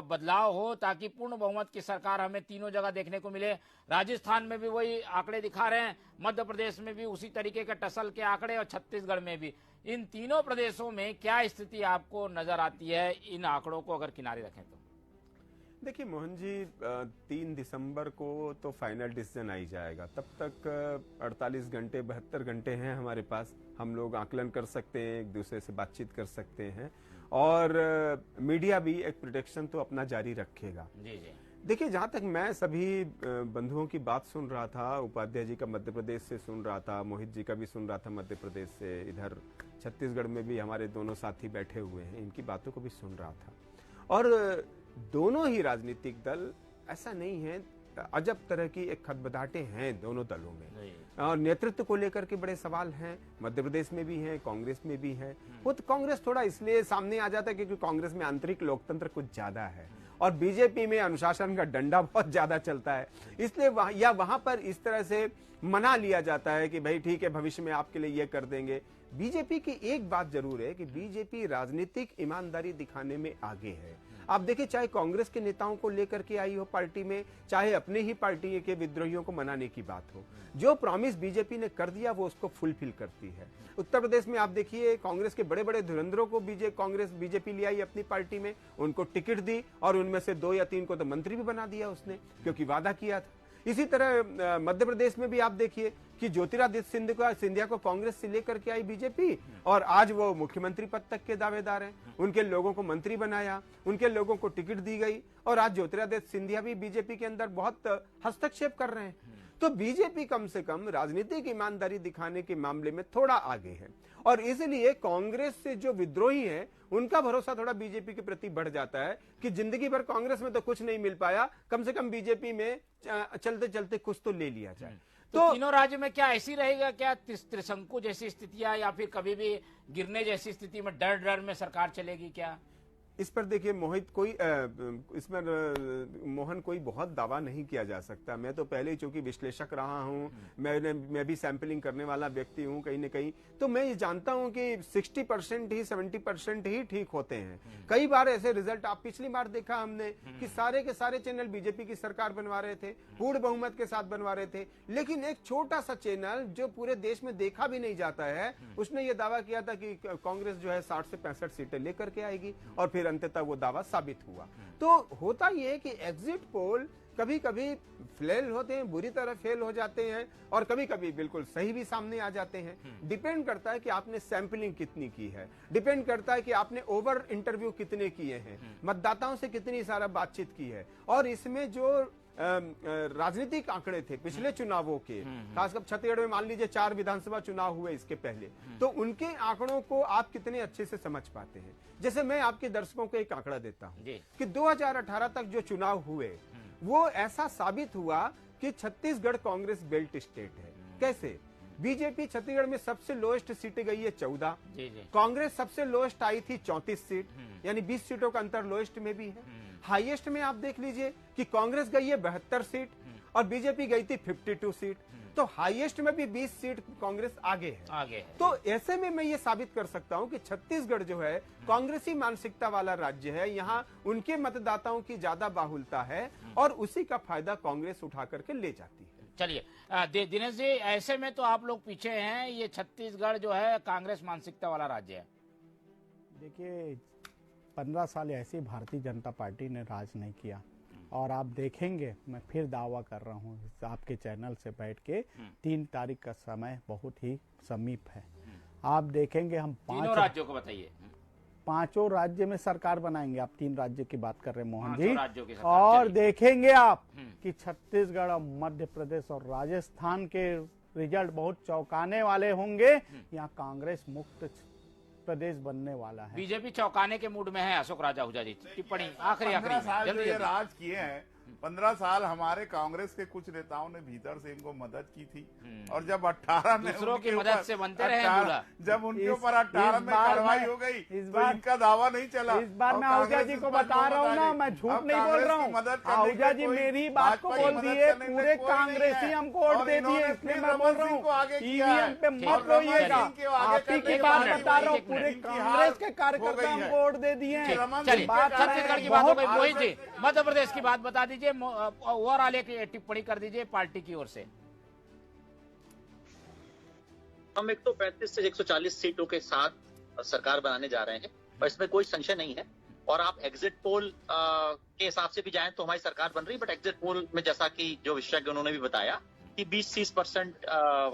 बदलाव हो ताकि पूर्ण बहुमत की सरकार हमें तीनों जगह देखने को मिले। राजस्थान में भी वही आंकड़े दिखा रहे हैं, मध्य प्रदेश में भी उसी तरीके के टसल के आंकड़े और छत्तीसगढ़ में भी। इन तीनों प्रदेशों में क्या स्थिति आपको नजर आती है इन आंकड़ों को अगर किनारे रखें तो? देखिए मोहन जी, 3 दिसंबर को तो फाइनल डिसीजन आ ही जाएगा। तब तक 48 घंटे 72 घंटे हैं हमारे पास। हम लोग आकलन कर सकते हैं, एक दूसरे से बातचीत कर सकते हैं और मीडिया भी एक प्रोटेक्शन तो अपना जारी रखेगा। जी जी। देखिए, जहां तक मैं सभी बंधुओं की बात सुन रहा था, उपाध्याय जी का मध्य प्रदेश से सुन रहा था, मोहित जी का भी सुन रहा था मध्य प्रदेश से, इधर छत्तीसगढ़ में भी हमारे दोनों साथी बैठे हुए हैं, इनकी बातों को भी सुन रहा था। और दोनों ही राजनीतिक दल, ऐसा नहीं है, अजब तरह की एक खदबदाहटें हैं दोनों दलों में और नेतृत्व को लेकर के बड़े सवाल हैं। मध्य प्रदेश में भी हैं, कांग्रेस में भी हैं। वो तो कांग्रेस थोड़ा इसलिए सामने आ जाता है क्योंकि कांग्रेस में आंतरिक लोकतंत्र कुछ ज्यादा है और बीजेपी में अनुशासन का डंडा बहुत ज्यादा चलता है, इसलिए वहां पर इस तरह से मना लिया जाता है कि भाई ठीक है, भविष्य में आपके लिए ये कर देंगे। बीजेपी की एक बात जरूर है कि बीजेपी राजनीतिक ईमानदारी दिखाने में आगे है। आप देखिए, चाहे कांग्रेस के नेताओं को लेकर के आई हो पार्टी में, चाहे अपने ही पार्टी के विद्रोहियों को मनाने की बात हो, जो प्रॉमिस बीजेपी ने कर दिया वो उसको फुलफिल करती है। उत्तर प्रदेश में आप देखिए, कांग्रेस के बड़े बड़े धुरंधरों को बीजेपी ले आई अपनी पार्टी में, उनको टिकट दी और उनमें से 2 या 3 को तो मंत्री भी बना दिया उसने, क्योंकि वादा किया था। इसी तरह मध्य प्रदेश में भी आप देखिए कि ज्योतिरादित्य सिंधिया को कांग्रेस से लेकर के आई बीजेपी और आज वो मुख्यमंत्री पद तक के दावेदार हैं। उनके लोगों को मंत्री बनाया, उनके लोगों को टिकट दी गई और आज ज्योतिरादित्य सिंधिया भी बीजेपी के अंदर बहुत हस्तक्षेप कर रहे हैं। तो बीजेपी कम से कम राजनीतिक ईमानदारी दिखाने के मामले में थोड़ा आगे है और इसलिए कांग्रेस से जो विद्रोही हैं उनका भरोसा थोड़ा बीजेपी के प्रति बढ़ जाता है कि जिंदगी भर कांग्रेस में तो कुछ नहीं मिल पाया, कम से कम बीजेपी में चलते चलते कुछ तो ले लिया जाए। तो तीनों राज्य में क्या ऐसी रहेगा क्या त्रिशंकु जैसी स्थितियां या फिर कभी भी गिरने जैसी स्थिति में डर में सरकार चलेगी क्या? इस पर देखिए मोहित, मोहन कोई बहुत दावा नहीं किया जा सकता। मैं तो पहले ही चूंकि विश्लेषक रहा हूं, मैं भी सैंपलिंग करने वाला व्यक्ति हूं कहीं न कहीं, तो मैं ये जानता हूं कि 60% ही 70% ही ठीक होते हैं। कई बार ऐसे रिजल्ट आप पिछली बार देखा हमने कि सारे के सारे चैनल बीजेपी की सरकार बनवा रहे थे, पूर्ण बहुमत के साथ बनवा रहे थे, लेकिन एक छोटा सा चैनल जो पूरे देश में देखा भी नहीं जाता है, उसने ये दावा किया था कि कांग्रेस जो है 60 से 65 सीटें लेकर के आएगी और फिर अंततः वो दावा साबित हुआ। तो होता ये है कि एग्जिट पोल कभी कभी फेल होते हैं, बुरी तरह फेल हो जाते हैं और कभी कभी बिल्कुल सही भी सामने आ जाते हैं। डिपेंड करता है कि आपने सैंपलिंग कितनी की है, डिपेंड करता है कि आपने ओवर इंटरव्यू कितने किए हैं, मतदाताओं से कितनी सारा बातचीत की है। और इसमें जो राजनीतिक आंकड़े थे पिछले चुनावों के, खासकर छत्तीसगढ़ में मान लीजिए 4 विधानसभा चुनाव हुए इसके पहले, तो उनके आंकड़ों को आप कितने अच्छे से समझ पाते हैं। जैसे मैं आपके दर्शकों को एक आंकड़ा देता हूं कि 2018 तक जो चुनाव हुए वो ऐसा साबित हुआ कि छत्तीसगढ़ कांग्रेस बेल्ट स्टेट है। कैसे? बीजेपी छत्तीसगढ़ में सबसे लोएस्ट सीटें गई है 14, कांग्रेस सबसे लोएस्ट आई थी 34 सीट, यानी 20 सीटों का अंतर लोएस्ट में भी है। हाईएस्ट में आप देख लीजिए कि कांग्रेस गई है 72 सीट और बीजेपी गई थी 52 सीट, तो हाईएस्ट में भी 20 सीट कांग्रेस आगे है। तो ऐसे में मैं ये साबित कर सकता हूं कि छत्तीसगढ़ जो है कांग्रेसी मानसिकता वाला राज्य है, यहाँ उनके मतदाताओं की ज्यादा बाहुलता है और उसी का फायदा कांग्रेस उठा करके ले जाती है। चलिए दिनेश जी, ऐसे में तो आप लोग पीछे हैं, ये छत्तीसगढ़ जो है कांग्रेस मानसिकता वाला राज्य है। देखिए 15 साल ऐसी भारतीय जनता पार्टी ने राज नहीं किया और आप देखेंगे, मैं फिर दावा कर रहा हूँ आपके चैनल से बैठ के, 3 तारीख का समय बहुत ही समीप है। आप देखेंगे हम तीनों राज्यों को बताइए, 5 राज्य में सरकार बनाएंगे। आप 3 राज्य की बात कर रहे हैं मोहन जी, और देखेंगे आप कि छत्तीसगढ़ और मध्य प्रदेश और राजस्थान के रिजल्ट बहुत चौंकाने वाले होंगे। यहाँ कांग्रेस मुक्त प्रदेश बनने वाला है। बीजेपी चौंकाने के मूड में है। अशोक राजा हुजा जी, टिप्पणी आखिरी साल जो ये जल्दी। राज किए हैं 15 साल हमारे कांग्रेस के कुछ नेताओं ने भीतर से इनको मदद की थी और जब 18 में दूसरों की उनके मदद ऊपर से बनते रहे 18 दूल्हा। जब उनके इस- ऊपर 18 इस में बार कार्रवाई मैं- हो गई इस तो बार- इनका दावा नहीं चला। इस बार और मैं आहूजा कांग्रेस जी इस को पर बता रहा हूँ ना, जोर मैं बता झूठ रही। नहीं अब बोल रहा कांग्रेस की हूँ। मदद करने आहूजा के जी कोई मेरी बात को भाजपा की बोल मदद दिए, करने के पूरे कोई नहीं कांग्रेसी है। हमको वोट और दे इन्होंने दिए, इसलिए फिर मैं बोल रमन रहा सिंह को आगे हूँ किया ईवीएम है। पे और मत रमन रोइएगा। सिंह के आगे आप ही करने की एक बात मिनट, बता रहा हूँ, एक मिनट। पूरे इनकी कांग्रेस के हार कार्यकर्ता हो गई हमको है। वोट दे दिए हैं। रमन चलिए सिंह बात के छत्तीसगढ़ की कारण बात हो गई। बहुत- मोहित जी, मध्य प्रदेश की बात बता दीजिए, ओवरऑल एक टिप्पणी कर दीजिए पार्टी की ओर से। हम 135 से 140 सीटों के साथ सरकार बनाने जा रहे हैं और इसमें कोई संशय नहीं है। और आप एग्जिट पोल के हिसाब से भी जाएं तो हमारी सरकार बन रही है, बट एग्जिट पोल में जैसा कि जो विशेषज्ञ उन्होंने भी बताया कि 20-30%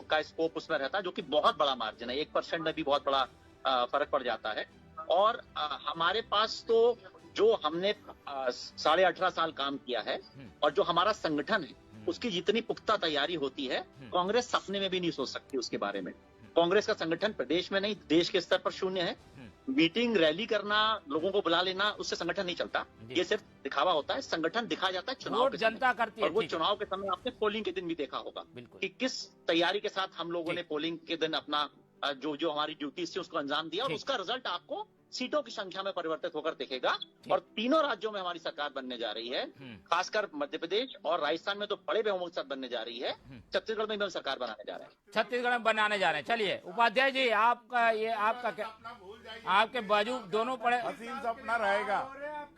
का स्कोप उसमें रहता है, जो कि बहुत बड़ा मार्जिन है। 1% में भी बहुत बड़ा फर्क पड़ जाता है। और हमारे पास तो जो हमने 18.5 साल काम किया है और जो हमारा संगठन है उसकी जितनी पुख्ता तैयारी होती है, कांग्रेस सपने में भी नहीं सोच सकती उसके बारे में। कांग्रेस का संगठन प्रदेश में नहीं, देश के स्तर पर शून्य है। मीटिंग रैली करना, लोगों को बुला लेना, उससे संगठन नहीं चलता। ये सिर्फ दिखावा होता है। संगठन दिखाया जाता है चुनाव वोट के समय। जनता करती है, और वो ठीक है। चुनाव के समय आपने पोलिंग के दिन भी देखा होगा बिल्कुल। कि किस तैयारी के साथ हम लोगों ने ठीक। पोलिंग के दिन अपना जो जो हमारी ड्यूटी थी उसको अंजाम दिया और ठीक। उसका रिजल्ट आपको सीटों की संख्या में परिवर्तित होकर दिखेगा। और तीनों राज्यों में हमारी सरकार बनने जा रही है, खासकर मध्य प्रदेश और राजस्थान में तो बड़े बहुमत के साथ बनने जा रही है। छत्तीसगढ़ में भी हम सरकार बनाने जा रहे हैं। छत्तीसगढ़ में बनाने जा रहे हैं। चलिए उपाध्याय जी, आपका क्या, आपके बाजू दोनों पड़े। हसीन सपना रहेगा।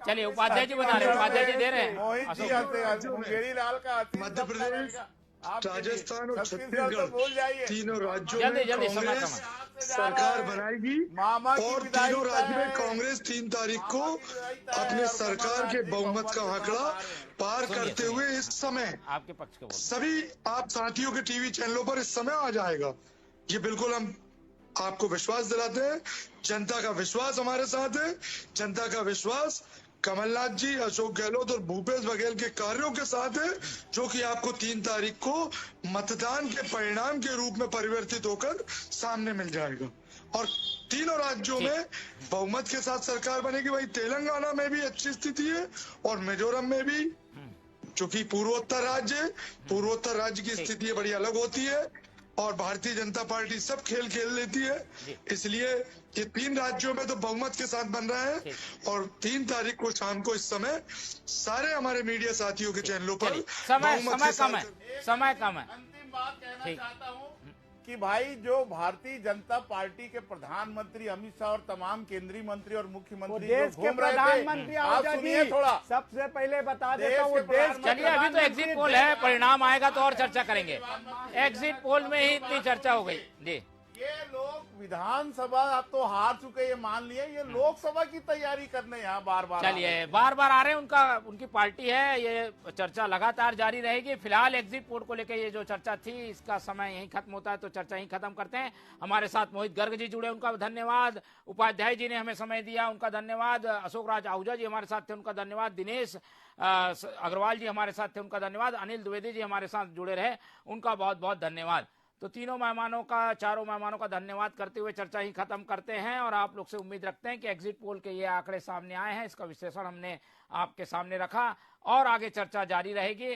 चलिए उपाध्याय जी बता रहे हैं, उपाध्याय जी दे रहे हैं। मोहित जी अशोक- मुंगेरी लाल का हसीन मध्य सपना प्रदेश, रहेगा। आप राजस्थान और छत्तीसगढ़ तो भूल जाइए। छत्तीसगढ़ तीनों राज्यों जल्दी में जल्दी समय कांग्रेस समय। सरकार बनाएगी मामा की और विदाई तीनों राज्य में है। कांग्रेस 3 तारीख को मामा की विदाई तय है अपने और सरकार कमलनाथ के जी बहुमत का आंकड़ा पार सुनिए, करते सुनिए। हुए इस समय आपके पक्ष के बोल। सभी आप साथियों के टीवी चैनलों पर इस समय आ जाएगा। ये बिल्कुल हम आपको विश्वास दिलाते हैं। जनता का विश्वास हमारे साथ है। जनता का विश्वास कमलनाथ जी, अशोक गहलोत और भूपेश बघेल के कार्यों के साथ है, जो कि आपको 3 तारीख को मतदान के परिणाम के रूप में परिवर्तित होकर सामने मिल जाएगा। और तीनों राज्यों में बहुमत के साथ सरकार बनेगी। वही तेलंगाना में भी अच्छी स्थिति है और मिजोरम में भी, चूंकि पूर्वोत्तर राज्य है, पूर्वोत्तर राज्य की स्थिति बड़ी अलग होती है और भारतीय जनता पार्टी सब खेल खेल लेती है। इसलिए ये 3 राज्यों में तो बहुमत के साथ बन रहा है और 3 तारीख को शाम को इस समय सारे हमारे मीडिया साथियों के चैनलों पर चलिए समय बहुमत समय के कम है, साथ समय कम है। अंतिम बात कहना ठीक। चाहता हूँ कि भाई जो भारतीय जनता पार्टी के प्रधानमंत्री अमित शाह और तमाम केंद्रीय मंत्री और वो मुख्यमंत्री देश जो के घूम रहे थे, प्रधानमंत्री आप आहूजा सुनिए जी, थोड़ा। सबसे पहले बता देश देता हूँ, वो के देश के चलिए अभी तो एग्जिट पोल है, परिणाम आएगा तो और चर्चा करेंगे। एग्जिट पोल में ही इतनी चर्चा हो गई जी। ये लोग विधानसभा अब तो हार चुके, ये मान लिए, ये लोकसभा की तैयारी करने यहाँ बार बार चलिए बार बार आ रहे हैं, उनकी पार्टी है, ये चर्चा लगातार जारी रहेगी। फिलहाल एग्जिट पोल को लेकर ये जो चर्चा थी, इसका समय यहीं खत्म होता है, तो चर्चा यहीं खत्म करते हैं। हमारे साथ मोहित गर्ग जी जुड़े, उनका धन्यवाद। उपाध्याय जी ने हमें समय दिया, उनका धन्यवाद। अशोक राज आहूजा जी हमारे साथ थे, उनका धन्यवाद। दिनेश अग्रवाल जी हमारे साथ थे, उनका धन्यवाद। अनिल द्विवेदी जी हमारे साथ जुड़े रहे, उनका बहुत बहुत धन्यवाद। तो चारों मेहमानों का धन्यवाद करते हुए चर्चा ही खत्म करते हैं और आप लोग से उम्मीद रखते हैं कि एग्जिट पोल के ये आंकड़े सामने आए हैं, इसका विश्लेषण हमने आपके सामने रखा और आगे चर्चा जारी रहेगी।